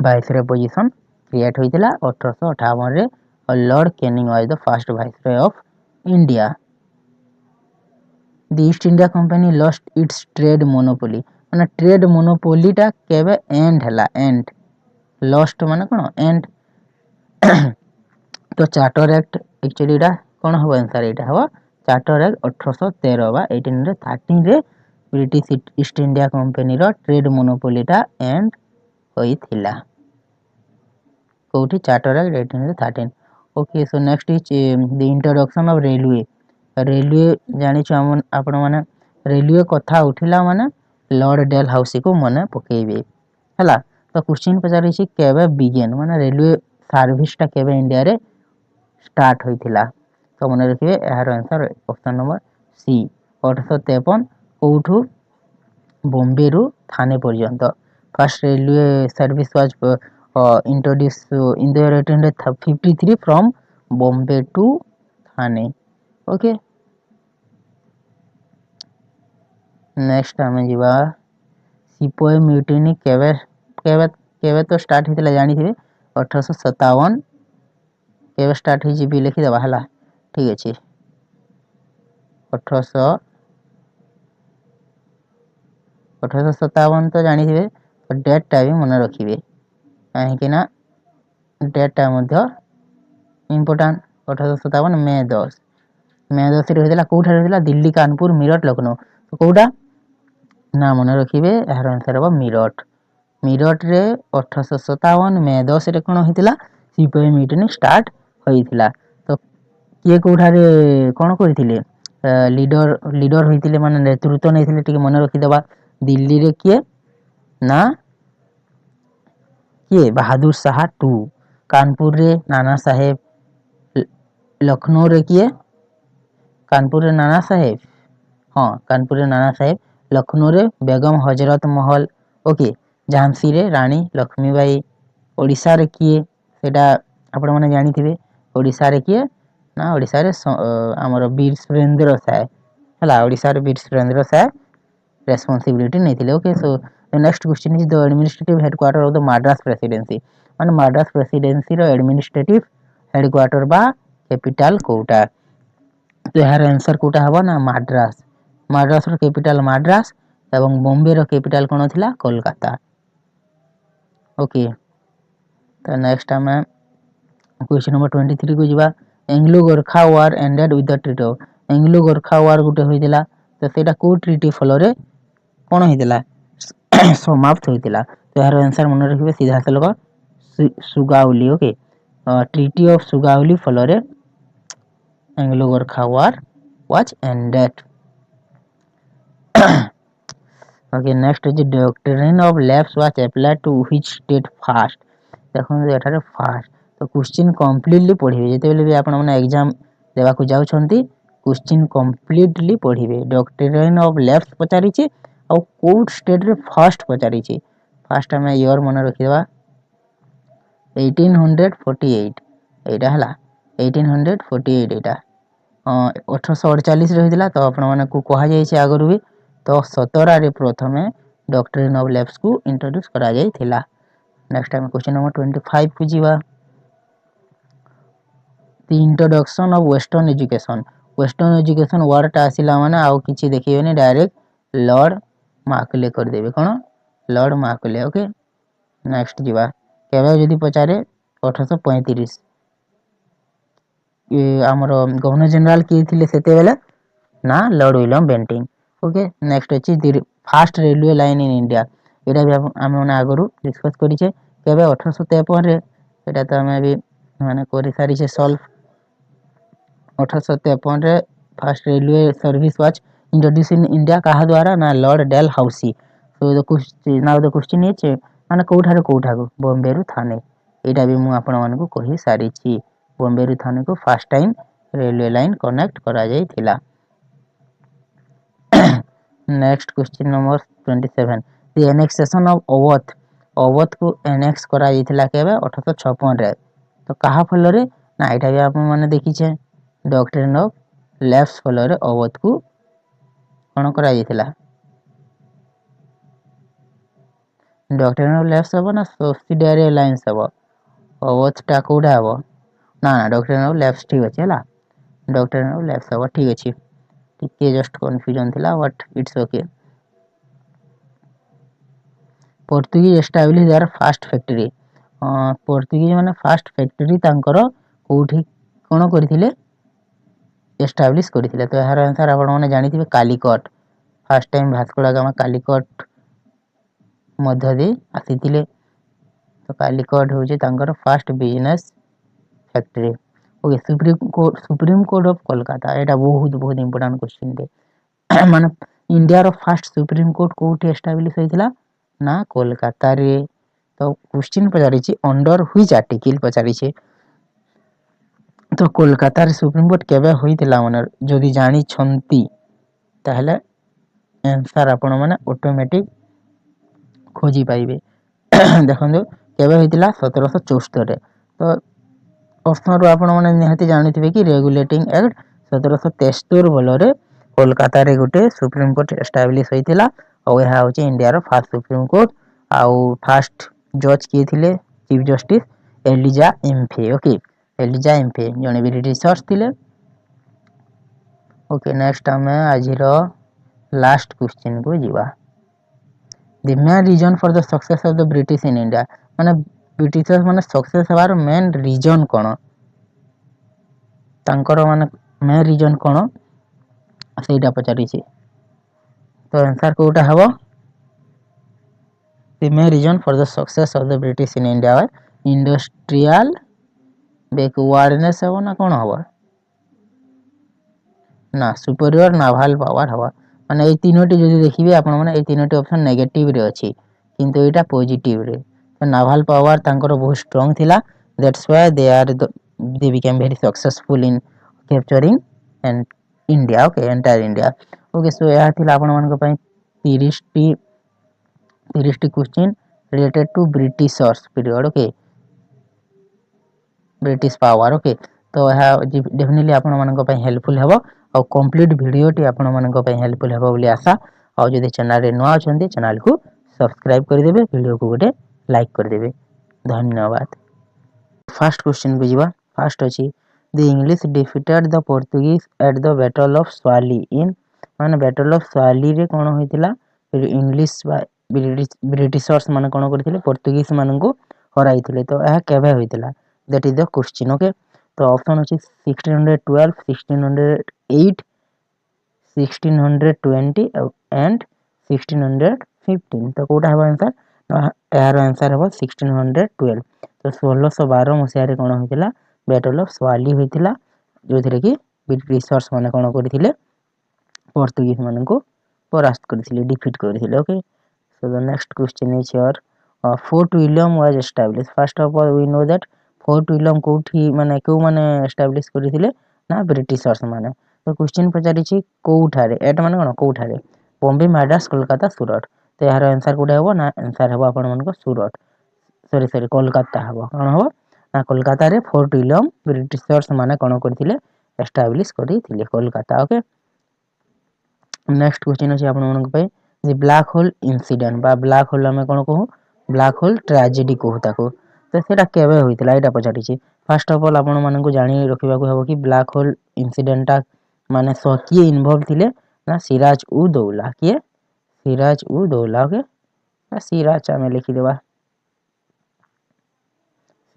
ଭାଇସରୟ ପୋଜିସନ କ୍ରିଏଟ୍ ହୋଇଥିଲା 1858ରେ। Lord Canning was the first viceroy of India. The East India Company lost its trade monopoly ମାନେ trade ମୋନୋପୋଲିଟା କେବେ ଏଣ୍ଡ ହେଲା? ଏଣ୍ଡ ଲଷ୍ଟ ମାନେ କ'ଣ ଏଣ୍ଡ। ତ ଚାର୍ଟର ଆକ୍ଟ ଆକ୍ଚୁଆଲି ଏଇଟା କ'ଣ ହେବ ଆନ୍ସର? ଏଇଟା ହେବ ଚାର୍ଟର ଆକ୍ଟ 1813 ବା 1813ରେ ବ୍ରିଟିଶ ଇଷ୍ଟ ଇଣ୍ଡିଆ କମ୍ପାନୀର ଟ୍ରେଡ୍ ମୋନୋପୋଲିଟା ଏଣ୍ଡ ହୋଇଥିଲା। କୋଉଠି? Charter act 1813। Okay so next is the introduction of railway. Railway ଜାଣିଛୁ ଆପଣମାନେ ରେଲୱେ କଥା ଉଠିଲା ମାନେ ଲର୍ଡ ଡେଲହାଉସିକୁ ମନେ ପକେଇବେ ହେଲା। ତ କ୍ୱେଶ୍ଚିନ୍ ପଚାରିଛି କେବେ ବିଗେନ୍ ମାନେ ରେଲୱେ ସର୍ଭିସଟା କେବେ ଇଣ୍ଡିଆରେ ଷ୍ଟାର୍ଟ ହୋଇଥିଲା? ତ ମନେ ରଖିବେ ଏହାର ଆନ୍ସର ଅପସନ୍ ନମ୍ବର ସି 1853। କେଉଁଠୁ? ବମ୍ବେରୁ ଥାନେ ପର୍ଯ୍ୟନ୍ତ। First railway service was introduced in the year 1853 from Bombay to Thane. Okay. Next ଆମେ ଯିବା ସିପୋଏ ମ୍ୟୁଟିନି କେବେ କେବେ କେବେ ତ ଷ୍ଟାର୍ଟ ହେଇଥିଲା ଜାଣିଥିବେ 1857। କେବେ ଷ୍ଟାର୍ଟ ହେଇଛି ବି ଲେଖିଦେବା ହେଲା ଠିକ୍ ଅଛି। 1857 ତ ଜାଣିଥିବେ ତ ଡେଟ୍ଟା ବି ମନେ ରଖିବେ କାହିଁକି ନା ଡେଟ୍ଟା ମଧ୍ୟ ଇମ୍ପୋର୍ଟାଣ୍ଟ। 1857 ମେ 10। ମେ 10ରେ ହୋଇଥିଲା। କେଉଁଠାରେ ହୋଇଥିଲା? ଦିଲ୍ଲୀ, କାନପୁର, ମିରଟ, ଲକ୍ଷ୍ନୌ। କେଉଁଟା ନା ମନେ ରଖିବେ ଏହାର ଆନ୍ସର ହେବ ମିରଟ। ମିରଟ ରେ 1857 ମେ 10 ରେ କ'ଣ ହେଇଥିଲା ସିପାହୀ ମିଟିଂ ଷ୍ଟାର୍ଟ ହୋଇଥିଲା। ତ କିଏ କୋଉଠାରେ କ'ଣ କରିଥିଲେ ଲିଡର ହୋଇଥିଲେ ମାନେ ନେତୃତ୍ୱ ନେଇଥିଲେ ଟିକେ ମନେ ରଖିଦେବା। ଦିଲ୍ଲୀରେ କିଏ ନା କିଏ ବାହାଦୁର ଶାହା 2, କାନପୁରରେ ନାନା ସାହେବ, ଲକ୍ଷ୍ନୌରେ କିଏ କାନପୁରରେ ନାନା ସାହେବ, ହଁ କାନପୁରରେ ନାନା ସାହେବ, ଲକ୍ଷ୍ନୌରେ ବେଗମ ହଜରତ ମହଲ, ଓକେ, ଝାନ୍ସୀରେ ରାଣୀ ଲକ୍ଷ୍ମୀବାଇ, ଓଡ଼ିଶାରେ କିଏ ସେଇଟା ଆପଣମାନେ ଜାଣିଥିବେ, ଓଡ଼ିଶାରେ କିଏ ନା ଓଡ଼ିଶାରେ ଆମର ବୀର ସୁରେନ୍ଦ୍ର ସାଏ ହେଲା, ଓଡ଼ିଶାରେ ବୀର ସୁରେନ୍ଦ୍ର ସାଏ ରେସ୍ପନ୍ସିବିଲିଟି ନେଇଥିଲେ। Okay, so next question is the administrative headquarter of the Madras presidency, ମାନେ ମାଡ୍ରାସ ପ୍ରେସିଡେନ୍ସିର ଆଡମିନିଷ୍ଟ୍ରେଟିଭ ହେଡକ୍ୱାର୍ଟର ବା କ୍ୟାପିଟାଲ କୋଉଟା? ତ ଏହାର ଆନ୍ସର କୋଉଟା ହେବ ନା ମାଡ୍ରାସ। ମାଡ୍ରାସର କ୍ୟାପିଟାଲ ମାଡ୍ରାସ ଏବଂ ବମ୍ବେର କ୍ୟାପିଟାଲ କ'ଣ ଥିଲା କୋଲକାତା। ଓକେ, ତ ନେକ୍ସଟ ଆମେ क्वेश्चन नंबर 23 को ଯିବା। Anglo Gorkha war ended with the treaty of, Anglo Gorkha war गुटे होइतिला तो सेटा को ट्रीटी फलरे कोन होइतिला समाप्त होइतिला। तो यार आंसर मन रखिबे सीधा सलग Sugauli. Okay, treaty of Sugauli फलरे Anglo Gorkha war was ended. Okay, next is doctrine of lapse was applied to which state first. देखो एठारे फास्ट तो क्वेश्चन कंप्लीटली पढ़िबे जेतेबेले भी आपण माने एग्जाम देबा को जाउछंती क्वेश्चन कंप्लीटली पढ़िबे। डॉक्ट्रिन ऑफ लैप्स पचारिचे और कोड स्टेट रे फर्स्ट पचारिचे। फर्स्ट हमें ईयर मन रखिबा 1848 एटा हला 1848 एटा 1848 रहिदिला तो आपण माने को कहा जाय छै आगरु भी तो 17 रे प्रथमे डॉक्ट्रिन ऑफ लैप्स को इंट्रोड्यूस करा जाय थिला। नेक्स्ट टाइम क्वेश्चन नंबर 25 को जीवा। The introduction of western education, western education word टा आसिला माने आउ किछि देखिबेनी डायरेक्ट लॉर्ड मार्कले कर देबे कोन लॉर्ड मार्कले। ओके, नेक्स्ट जीवा केबे जदी पचारे 1835 आमर गवर्नर जनरल किए थिले सेते बेले ना Lord William Bentinck. Okay, next अछि the first railway line in India, एटा भी हम माने आगरु डिस्कस करिचे केबे 1853 रे एटा तो हमें भी माने करि सारी छे सॉल्व। 1853 रे first railway service was introduce in India कहा द्वारा ना Lord Dalhousie. So the question now the question is माने कोठारे कोठाको बॉम्बे रु थाने, एटा भी मु आपण मानकु कहि सारी छी बॉम्बे रु थाने को first time railway line connect करा जाय थिला। Next question number 27 the annexation of Awadh, Awadh को एनेक्स करा जायथिला केबे 1856 रे तो कहा फल रे ना एटा भी आपण माने देखि छे डॉक्ट्रिन ऑफ लैप्स फल रे अवध को कोन करा जायथिला। डॉक्ट्रिन ऑफ लैप्स हबो ना सब्सिडियरी अलायंस हबो अवध टा कोडा हबो ना ना डॉक्ट्रिन ऑफ लैप्स ठीक अछि हला डॉक्ट्रिन ऑफ लैप्स हबो ठीक अछि टिके जस्ट कंफ्यूजन थिला but it's okay. Portuguese establish their first factory, Portuguese माने फास्ट फैक्ट्री तांकर कोठी कोन करथिले एस्टाब्लिश करथिले। तो यार आंसर आपण माने जानिथिबे कालीकट, फर्स्ट टाइम भास्को दा गामा कालीकट मध्य दे आसीथिले तो कालीकट होजे तांकर first business factory. Okay, supreme court of Kolkata एटा बहुत बहुत इंपोर्टेंट क्वेश्चन दे माने इंडिया रो फर्स्ट सुप्रीम कोर्ट कोठी एस्टाब्लिश होइथिला ना कोलकाता रे। तो क्वेश्चन पचारि छी अंडर व्हिच आर्टिकल पचारि छी तो कोलकाता रे सुप्रीम कोर्ट केबे होइथिला माने जदी जानि छंती ताहले आंसर आपण माने ऑटोमेटिक खोजी पाइबे। देखंदो केबे होइथिला 1774 रे तो ऑप्शन रो आपण माने निहाती जानिथिबे कि रेगुलेटिंग एक्ट 1773 बोलरे कोलकाता रे गुटे सुप्रीम कोर्ट एस्टाब्लिश होइथिला और यहा होचे इंडिया रो फर्स्ट सुप्रीम कोर्ट। आउ फर्स्ट जज किए थिले chief justice Elijah Impey. Okay, Elijah Impey जने ब्रिटिशर्स थिले। ओके, नेक्स्ट हमें आज रो लास्ट क्वेश्चन को जीवा। The main reason for the success of the British in India, माने ब्रिटिशर्स माने सक्सेस हवार मेन रीजन कोन तांकर माने मेन रीजन कोन सेटा पचारि छी तो आंसर कोटा हबो The main reason for the success of the British in India was industrial backwardness ହେବ ନା କ'ଣ ହେବ ନା superior naval power ହେବ ମାନେ ଏଇ ତିନୋଟି ଯଦି ଦେଖିବେ ଆପଣମାନେ ଏଇ ତିନୋଟି ଅପସନ୍ ନେଗେଟିଭରେ ଅଛି କିନ୍ତୁ ଏଇଟା ପଜିଟିଭରେ naval power ତାଙ୍କର ବହୁତ ଷ୍ଟ୍ରଙ୍ଗ ଥିଲା that's why they became very successful in capturing and India okay entire India okay so ଏହା ଥିଲା ଆପଣମାନଙ୍କ ପାଇଁ 30ଟି question related to Britishers period okay British power okay तो ଏହା डेफिनेटली आपण मानक ପାଇଁ हेल्पफुल हेबो और कंप्लीट वीडियो टी आपण मानक ପାଇଁ हेल्पफुल हेबो बोली आशा और जदि चैनल रे नुआ अछंती चैनल को सब्सक्राइब कर देबे वीडियो को गोटे लाइक कर देबे धन्यवाद फर्स्ट क्वेश्चन को जीवा फर्स्ट अछि the English defeated the Portuguese at the battle of Swally in माने बैटल ऑफ स्वाली रे कोन होइतिला इंग्लिश ब्रिटिशर्स माने कोन करथिले पोर्तुगीज मानन को हराइथिले तो यह केबे होइतिला that is the question okay तो ऑप्शन अछि 1612 1608 1620 एंड 1615 तो कोटा है आंसर यार आंसर है 1612 तो 1612 मसिया रे कोन होइतिला बैटल ऑफ स्वाली होइतिला जो थिरे कि ब्रिटिशर्स माने कोन करथिले पोर्तुगीज मानन को परास्त करथिले डिफीट करथिले okay so the next question is here Fort William was establish first of all we know that Fort William कोठी माने को माने एस्टैब्लिश करथिले ना ब्रिटिशर्स माने तो क्वेश्चन पचारि छी कोठारे एट माने कोन कोठारे बॉम्बे मैड्रास कोलकाता सूरत तो यार आंसर कोडे हेबो ना आंसर हेबो आपण मन को सूरत सॉरी कोलकाता हेबो कोन हेबो ना कोलकाता रे फोर्ट विलियम ब्रिटिशर्स माने कोन करथिले एस्टैब्लिश करथिले कोलकाता ओके नेक्स्ट क्वेश्चन अछि आपण मन पे जे ब्लैक होल इंसिडेंट बा ब्लैक होल हमें कोन कहू ब्लैक होल ट्रेजेडी कहू ताको तो सेटा केबे होइतिला एटा पचारि छी फर्स्ट ऑफ ऑल आपण मन को जानि रखिबा को हेबो कि ब्लैक होल इंसिडेंट ता माने सो किए इन्वॉल्व थिले ना सिराज उ दौला किए सिराज उ दौला ओके सिराज हमें लिखि देबा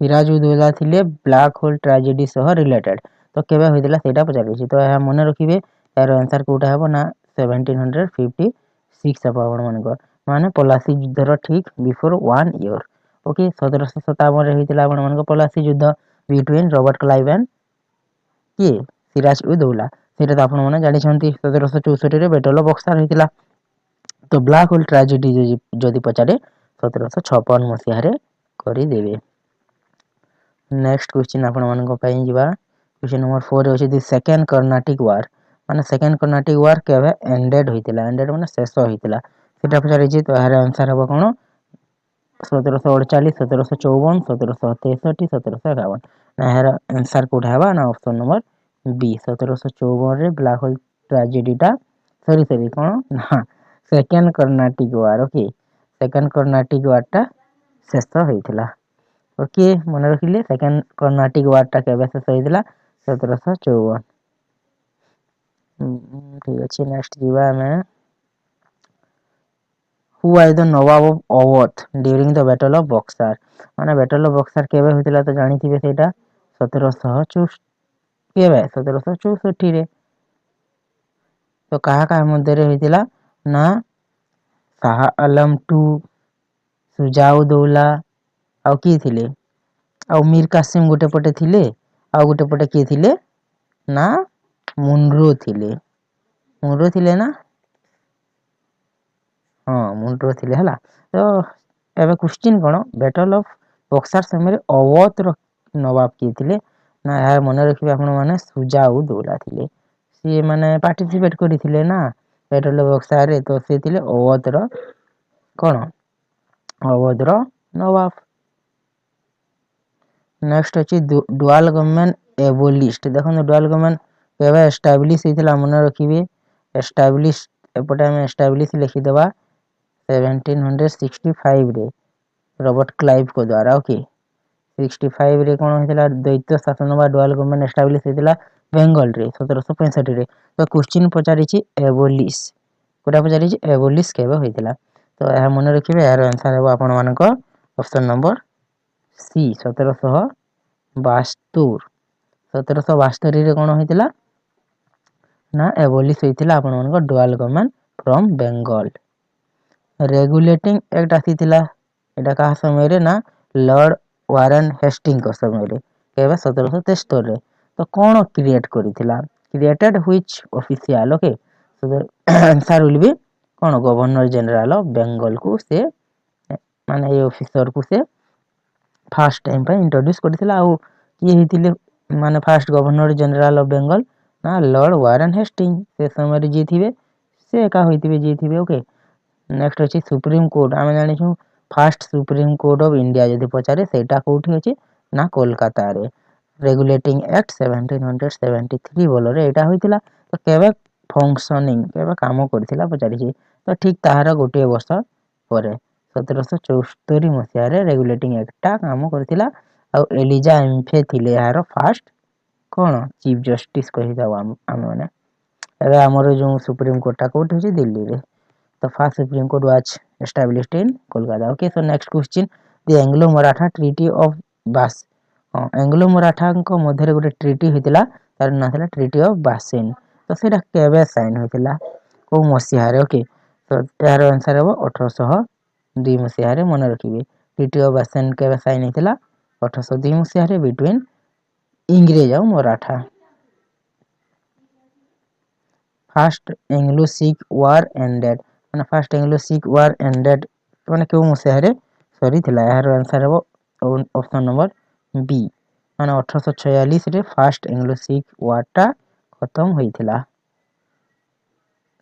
सिराज उ दौला थिले ब्लैक होल ट्रेजेडी सह रिलेटेड तो केबे होइतिला सेटा पचारि छी तो या मने रखिबे यार आंसर कोटा हेबो ना 1756 आपण मन को माने पलासी युद्ध रो ठीक बिफोर 1 ईयर ओके 1757 रे होइतिला आपण मन को पलासी युद्ध बिटवीन रॉबर्ट क्लाइव एंड के सिराज उ दौला सेटा तो आपण माने जानि छंती 1764 रे बैटल ऑफ बक्सर होइतिला तो ब्लैक होल ट्रेजेडी जदि पचारे 1756 मसिया रे करि देबे नेक्स्ट क्वेश्चन आपण मन को पई जिबा क्वेश्चन नंबर 4 अछि द सेकंड कर्नाटिक वार माने सेकंड कर्नाटिक वार केबे एंडेड होइतिला एंडेड माने शेष होइतिला सेटा पचारि छी तो यार आंसर हेबो कोन 1748 1754 1763 1751 ना यार आंसर कोठा हेबा ना ऑप्शन नंबर बी 1754 रे ब्लैक होल ट्रेजेडी ता सॉरी कोन ना सेकंड कर्नाटिक वार ओके सेकंड कर्नाटिक वार ता शेष होइतिला ओके मन रखिले सेकंड कर्नाटिक वार ता केबे शेष होइतिला 1754 ठीक अछि नेक्स्ट जीवा में who was the Nawab of Awadh during the battle of Buxar माने battle of Buxar केबे होइतिला तो जानि थिबे सेटा 1764 रे तो कहा मध्य रे होइतिला ना शाह आलम टू सुजाउद्दौला आ की थिले आ मीर कासिम गोटे पटे थिले आ गोटे पटे की थिले ना मुनरो थिले ना हां मुनरो थिले हला तो एबे question cone battle of Buxar समय अवध रो नवाब की थिले ना यार मन रखिबे आपण माने सुजाउद्दौला थिले सी माने पार्टिसिपेट करि थिले ना बैटल ऑफ बक्सर रे तो से थिले अवध रो कोन अवध रो नवाब नेक्स्ट अछि डुअल गवर्नमेंट एबोलिश्ड देखो डुअल गवर्नमेंट केबे एस्टैब्लिश हितला मन रखिबे एस्टैब्लिश एपटे हम एस्टैब्लिश लिखि देबा 1765 रे रॉबर्ट क्लाइव को द्वारा ओके 65 रे कोन हितला दैत्य शासन बा डुअल गवर्नमेंट एस्टैब्लिश हितला बंगाल रे 1765 रे तो क्वेश्चन पचारि छी एबोलिश कोटा पचारि छी एबोलिश केबे होइतला तो यह मन रखिबे यार आंसर हेबो आपण मान को ऑप्शन नंबर सी 1772 रे कोन होइतला ना एबोलिश होइतला आपण मान को dual government from Bengal regulating act आसीतिला एटा कहा समय रे ना लॉर्ड वारेन हेस्टिंग को समय रे केबे 1773 रे तो कौन क्रिएट करिथिला created which official okay so the answer will be कौन गवर्नर जनरल ऑफ बेंगल को से माने ये ऑफिसर को से फर्स्ट टाइम पे इंट्रोड्यूस करथिला आ किए हितिले माने first governor general of Bengal ना लॉर्ड वारेन हेस्टिंग से समय रे जी थिबे से का होइतिबे जी थिबे ओके नेक्स्ट अछि सुप्रीम कोर्ट आमे जानि छु first supreme court of India यदि पचारे सेटा कोठी अछि ना कोलकाता रे रेगुलेटिंग एक्ट 1773 बोलरे एटा होइतिला तो केबे फंक्शनिंग केबे काम करथिला पचारि छि तो ठीक ताहार गोटे वर्ष परे 1774 मसिया रे रेगुलेटिंग एक्ट ता काम करथिला आ एलिजा एम्फे थिले यार फर्स्ट कोन चीफ जस्टिस कहि जाऊ आम माने एबे हमर जो सुप्रीम कोर्ट ता कोठी छि दिल्ली रे the first Supreme Court was established in Kolkata. Okay, so next question, the Anglo-Maratha Treaty of Bass. Anglo-Maratha को मध्य रे गोटे ट्रीटी होइतिला तार नाम थिला ट्रीटी ऑफ बासेन तो सेटा केबे साइन होइतिला को मसिया रे ओके तो यार आंसर हो 1802 मसिया रे मन रखिबे ट्रीटी ऑफ बासेन केबे साइन होइतिला 1802 मसिया रे बिटवीन इंग्रेज और मराठा फर्स्ट एंग्लो सिख वार एंडेड माने फर्स्ट एंग्लो सिख वार एंडेड माने केउ मसिया रे सरी थिला यार आंसर हो ऑप्शन नंबर बी माने 1846 रे फर्स्ट एंग्लो सिख वार ता खत्म होइथिला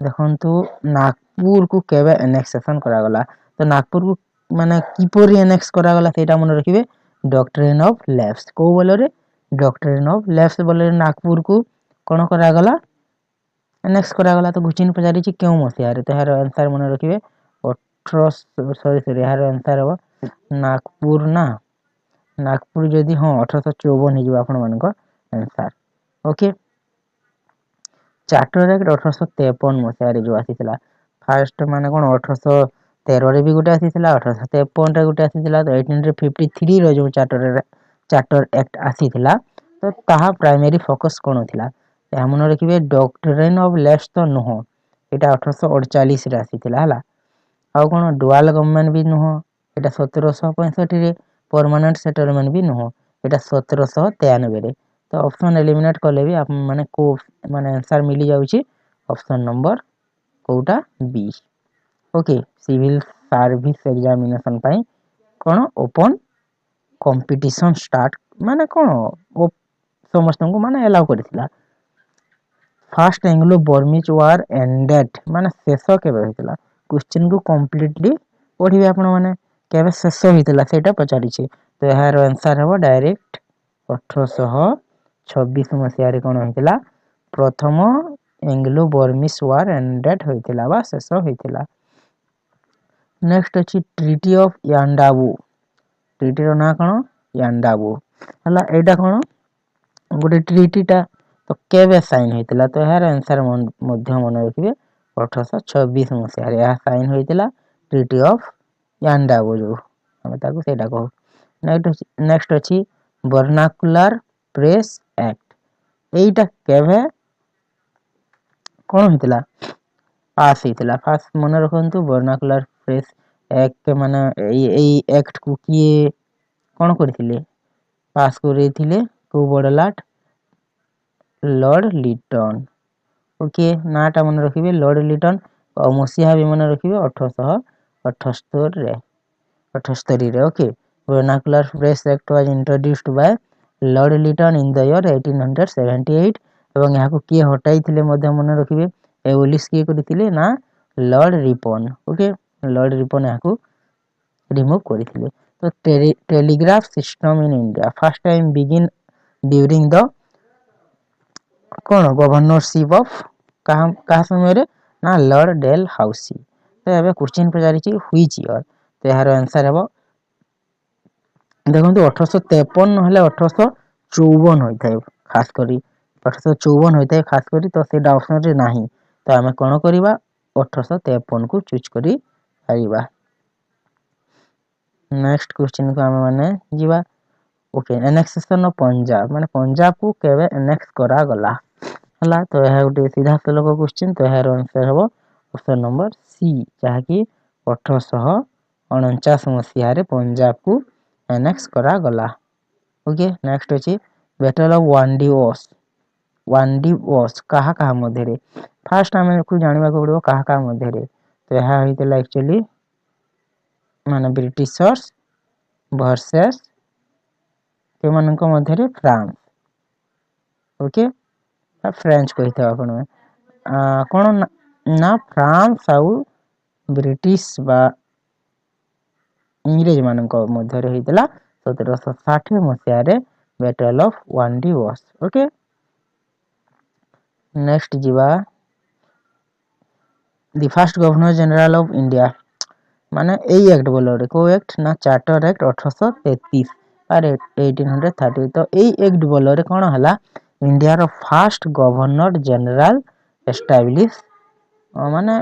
देखंतु नागपुर को केबे एनेक्सेशन करा गला तो नागपुर को माने किपोरी एनेक्स करा गला सेटा मन रखिबे डॉक्ट्रिन ऑफ लैप्स को बोलरे डॉक्ट्रिन ऑफ लैप्स बोलरे नागपुर को कोन करा गला एनेक्स करा गला तो क्वेश्चन पचारि छि केउ मसिया रे तो यार आंसर मन रखिबे 18 सॉरी यार आंसर हो नागपुर ना नागपुर जदी हां 1854 हे जो आपण मन को आंसर ओके चार्टर एक्ट 1853 मसिया रे जो आसीथिला फर्स्ट माने कोन 1813 रे भी गोटे आसीथिला 1853 रे गोटे आसीथिला तो 1853 रो जो चार्टर एक्ट आसीथिला तो ताहा प्राइमरी फोकस कोन थिला या मन रखिबे डॉक्ट्रिन ऑफ लेफ्ट तो नो एटा 1848 रे आसीथिला हला आ कोन डुअल गवर्नमेंट भी नो एटा 1765 रे परमानेंट सेटलमेंट भी नो एटा 1793 रे तो ऑप्शन एलिमिनेट करले भी आप माने को माने आंसर मिली जाउची ऑप्शन नंबर कोटा B okay civil service examination पई कोन ओपन कंपटीशन स्टार्ट माने कोन ओ समस्त को माने अलाउ करथिला फर्स्ट एंग्लो बर्मिज वार एंडेड माने शेष केबे होइतिला क्वेश्चन को कंप्लीटली पढिबे आपण माने केबे शेष होइतिला सेटा पचारि छी तो यार आंसर हो डायरेक्ट 1826 मसिया रे कोन होइतिला प्रथम एंग्लो बर्मिज वार एंडेड होइतिला बा शेष होइतिला नेक्स्ट अछि ट्रीटी ऑफ यांडाबू ट्रीटी रो ना कोन यांडाबू हला एटा कोन गोटे ट्रीटी ता तो केबे साइन होइतिला तो यार आंसर मध्य मन रखिबे 1826 मसिया रे या साइन होइतिला ट्रीटी ऑफ यांडाबू जो हम ताको सेटा को नेक्स्ट अछि वर्नाकुलर प्रेस एक्ट एटा केबे कोन होइतिला पास होइतिला फास्ट मन रखंतु वर्नाकुलर प्रेस एक्ट माने एई एक्ट को किए कोन करथिले पास करिथिले को बडलाट लॉर्ड लिटन ओके नाटा मन रखिबे लॉर्ड लिटन और मसिया भी मन रखिबे 1878 रे 78 रे okay vernacular press act was introduced by lord lytton in the year 1878 एवं यहाँ को किए हटाई थिले मध्य मन रखिबे एबोलिश किए करथिले ना Lord Ripon okay Lord Ripon यहाँ को रिमूव करथिले तो telegraph system in India first time begin during the cone governorship of कहा समय रे ना लॉर्ड डेल हाउसी तो एबे क्वेश्चन पजारि छी व्हिच ईयर तो यार आंसर हेबो देखंतु 1853 नहले 1854 होइथाय खास करी 1854 होइथाय खास करी तो सेटा ऑप्शन रे नाही तो हमें कोन करिबा 1853 को चूज करी आइबा नेक्स्ट क्वेश्चन को हम माने जीवा ओके एनेक्सेशन ऑफ पंजाब माने पंजाब को केबे एनेक्स करा गला हला तो यह गोटे सीधा सलग क्वेश्चन तो यार आंसर हेबो ऑप्शन नंबर सी जहा कि 1859 1949 ମସିହାରେ ପଞ୍ଜାବକୁ ଏନେକ୍ସ କରାଗଲା। ओके नेक्स्ट अछि बैटल ऑफ वांडी वॉस काहा काहा मध्यरे फास्ट आमे को जानिबा को पड़ो काहा काहा मध्यरे तो यह होइतला एक्चुअली माने ब्रिटिशर्स वर्सेस के मानक मध्यरे फ्रांस ओके फ्रेंच कहिता आपण कोन ना फ्रांस आउ ब्रिटिश बा इंग्रेज मानक मध्यरे होइतला 1760 मसिहारे बैटल ऑफ वांडी-वॉस ओके नेक्स्ट जीवा the first governor general of India माने एई एक्ट बोलरे को एक्ट ना चार्टर एक्ट 1833 और 1830 तो एई एक्ट बोलरे कोन हला इंडिया रो फर्स्ट गवर्नर जनरल एस्टैब्लिश माने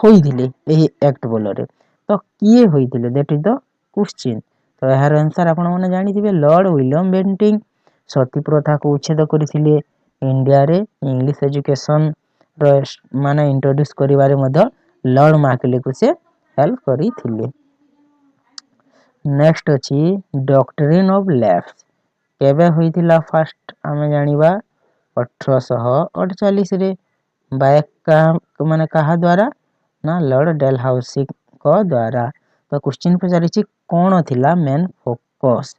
होइथिले एई एक्ट बोलरे तो किए होइथिले दैट इज द क्वेश्चन तो यार आंसर आपण माने जानि दिबे लॉर्ड विलियम बेंटिंग सती प्रथा को उच्छेद करथिले इंडिया रे इंग्लिश एजुकेशन रो माने इंट्रोड्यूस करिवारे मध्य लॉर्ड मैकले को से हेल्प करिथिले नेक्स्ट अछि डॉक्ट्रिन ऑफ लेफ्ट केबे होइथिला फर्स्ट हमें जानिबा 1848 रे बाय का माने कहा द्वारा ना लॉर्ड डेलहाउसी को द्वारा तो क्वेश्चन पचारिछि कोन थिला मेन फोकस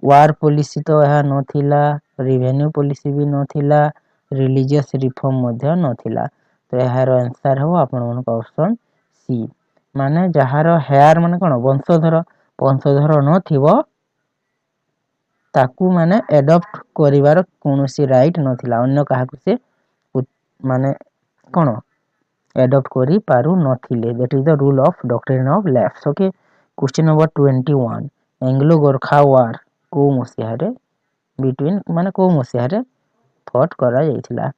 वार पॉलिसी तो यह नथिला रेवेन्यू पॉलिसी भी नथिला रिलीजियस रिफॉर्म मध्य नथिला तो यार आंसर हो आपण मन का ऑप्शन सी माने जहार हेयर माने कोन वंशधर नथिबो ताकू माने एडॉप्ट करिवार कोनोसी राइट नथिला अन्य काहा से माने कोन एडॉप्ट करि पारु नथिले that is the rule of doctrine of lapse okay question number 21 Anglo Gorkha war को मसिहारे बिटवीन माने को मसिहारे फॉट करा जाइथिला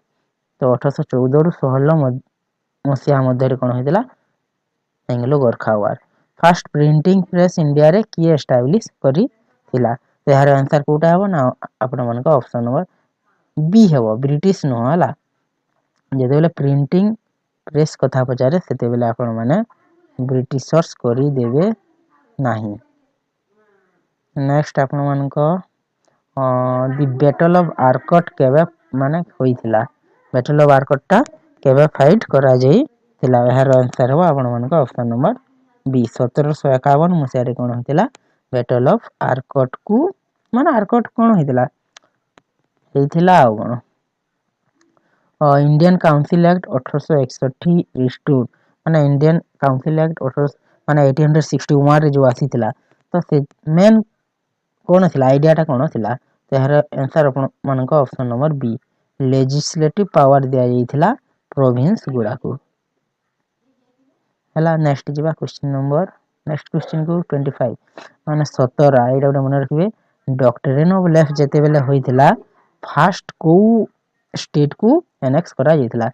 तो 1814 रु 16 मसिहा मध्यरे कोन होइतिला एंग्लो गोरखा वार फर्स्ट प्रिंटिंग प्रेस इंडिया रे की एस्टैब्लिश करी थिला तो यार आंसर कोटा हबो ना आपण मन का ऑप्शन नंबर बी हबो ब्रिटिश न हला जेते बेले प्रिंटिंग प्रेस कथा पचारे सेते बेले आपण माने ब्रिटिशर्स करी देबे नाही नेक्स्ट आपण मन को द बैटल ऑफ आर्कट केबे माने होइथिला बैटल ऑफ आर्कट ता केबे फाइट करा जाई थिला यार आंसर हो आपण मन को ऑप्शन नंबर बी 1751 मसिया रे कोन होइथिला बैटल ऑफ आर्कट को माने आर्कट कोन होइथिला हेइथिला आ कोन इंडियन काउंसिल एक्ट 1861 रिस्टोर माने इंडियन काउंसिल एक्ट 18 माने 1861 रे जो आसीथिला तो से मेन कोन थिला आईडिया ता कोन थिला तो यार आंसर अपन मन को option number B legislative power दिया जाइथिला प्रोविंस गुडा को हला नेक्स्ट जीवा क्वेश्चन नंबर नेक्स्ट क्वेश्चन को 25 माने 17 आइडा मन रखबे डॉक्ट्रिन ऑफ लेफ्ट जेते बेले होइथिला फर्स्ट को स्टेट को एनेक्स करा जाइथिला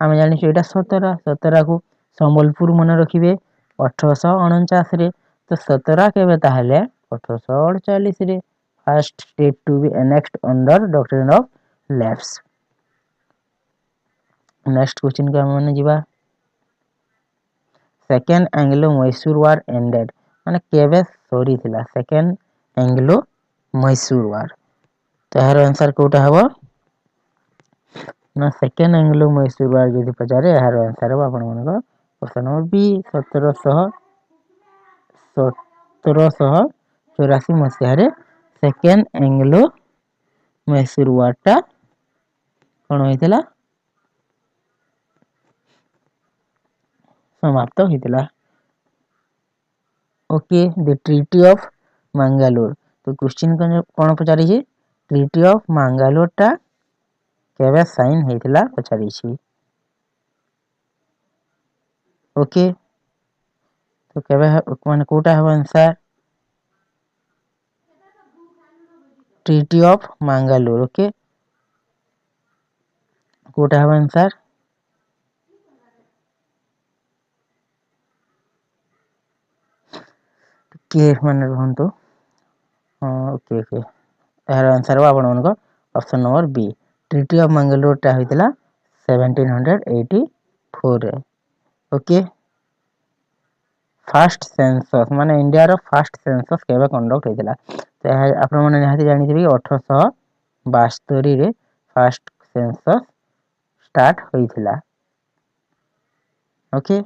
हम जानि छी एटा 17 को संबलपुर मन रखिबे 1849 रे तो 17 केबे ताहले 1848 रे first state to be annexed under doctrine of lapse next question का माने जीवा second Anglo Mysore war ended माने केबे सॉरी थिला सेकेंड एंग्लो मैसूर वार तो यार आंसर कोटा हबो ना सेकेंड एंग्लो मैसूर वार जदी पचारे यार आंसर हबो आपण मन को ऑप्शन नंबर बी 1784 मसिया रे सेकेंड एंग्लो मैसूर वार ता कोन होइतिला समाप्त होइतिला okay the treaty of Mangalore तो क्वेश्चन कोन पचारि छी ट्रीटी ऑफ मंगलोर ता केबे साइन हेतिला पचारि छी ओके तो केबे माने कोटा हबो answer treaty of Mangalore okay कोटा हबो आंसर के माने रहंतो ओके ओके यार आंसर हो आपण मन को option number B treaty of Mangalore ता होइतिला 1784 रे ओके फास्ट सेंसस माने इंडिया रो फास्ट सेंसस केबे कंडक्ट होइतिला तो आपण माने निहाती जानिथिबे 1872 रे फास्ट सेंसस स्टार्ट होइतिला। ओके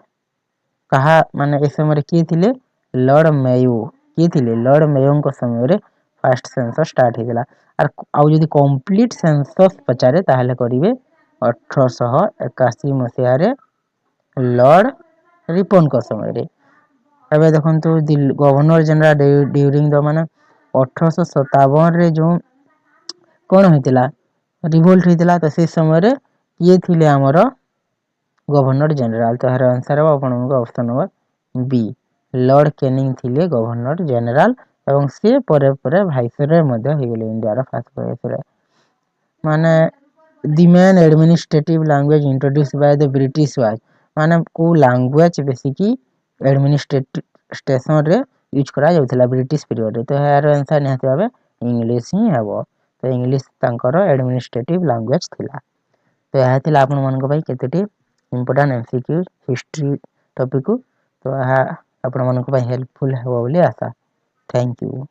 कहा माने ए समय किए थिले लॉर्ड मेयो किए थिले लॉर्ड मेयो को समय रे फास्ट सेंसस स्टार्ट होइतिला आर आउ जदी कंप्लीट सेंसस पचारे ताहले करिवे 1881 मसिया रे लॉर्ड रिपन को समय रे। एबे देखंतु गवर्नर जनरल ड्यूरिंग द माने 1857 रे जो कोन होइतिला रिवोल्ट होइतिला तो से समय रे किए थिले हमर गवर्नर जनरल तो हर आंसर हो आपण को option number B lord Canning थिले गवर्नर जनरल एवं से परे परे वाइसरॉय मध्ये हो गेले इंडिया रा फास्ट वाइसरॉय माने the main administrative language introduced by the British was माने को लैंग्वेज बेसिकली एडमिनिस्ट्रेटिव स्टेशन रे यूज करा जाउथला ब्रिटिश पीरियड रे तो यार आंसर निहाती भाबे इंग्लिश ही हेबो तो इंग्लिश तांकर एडमिनिस्ट्रेटिव लैंग्वेज थिला। तो यह थिला आपण मानको भाई केतेटी इंपोर्टेंट एमसीक्यू हिस्ट्री टॉपिक को तो यह आपण मानको भाई हेल्पफुल हेबो बोली आशा। Thank you.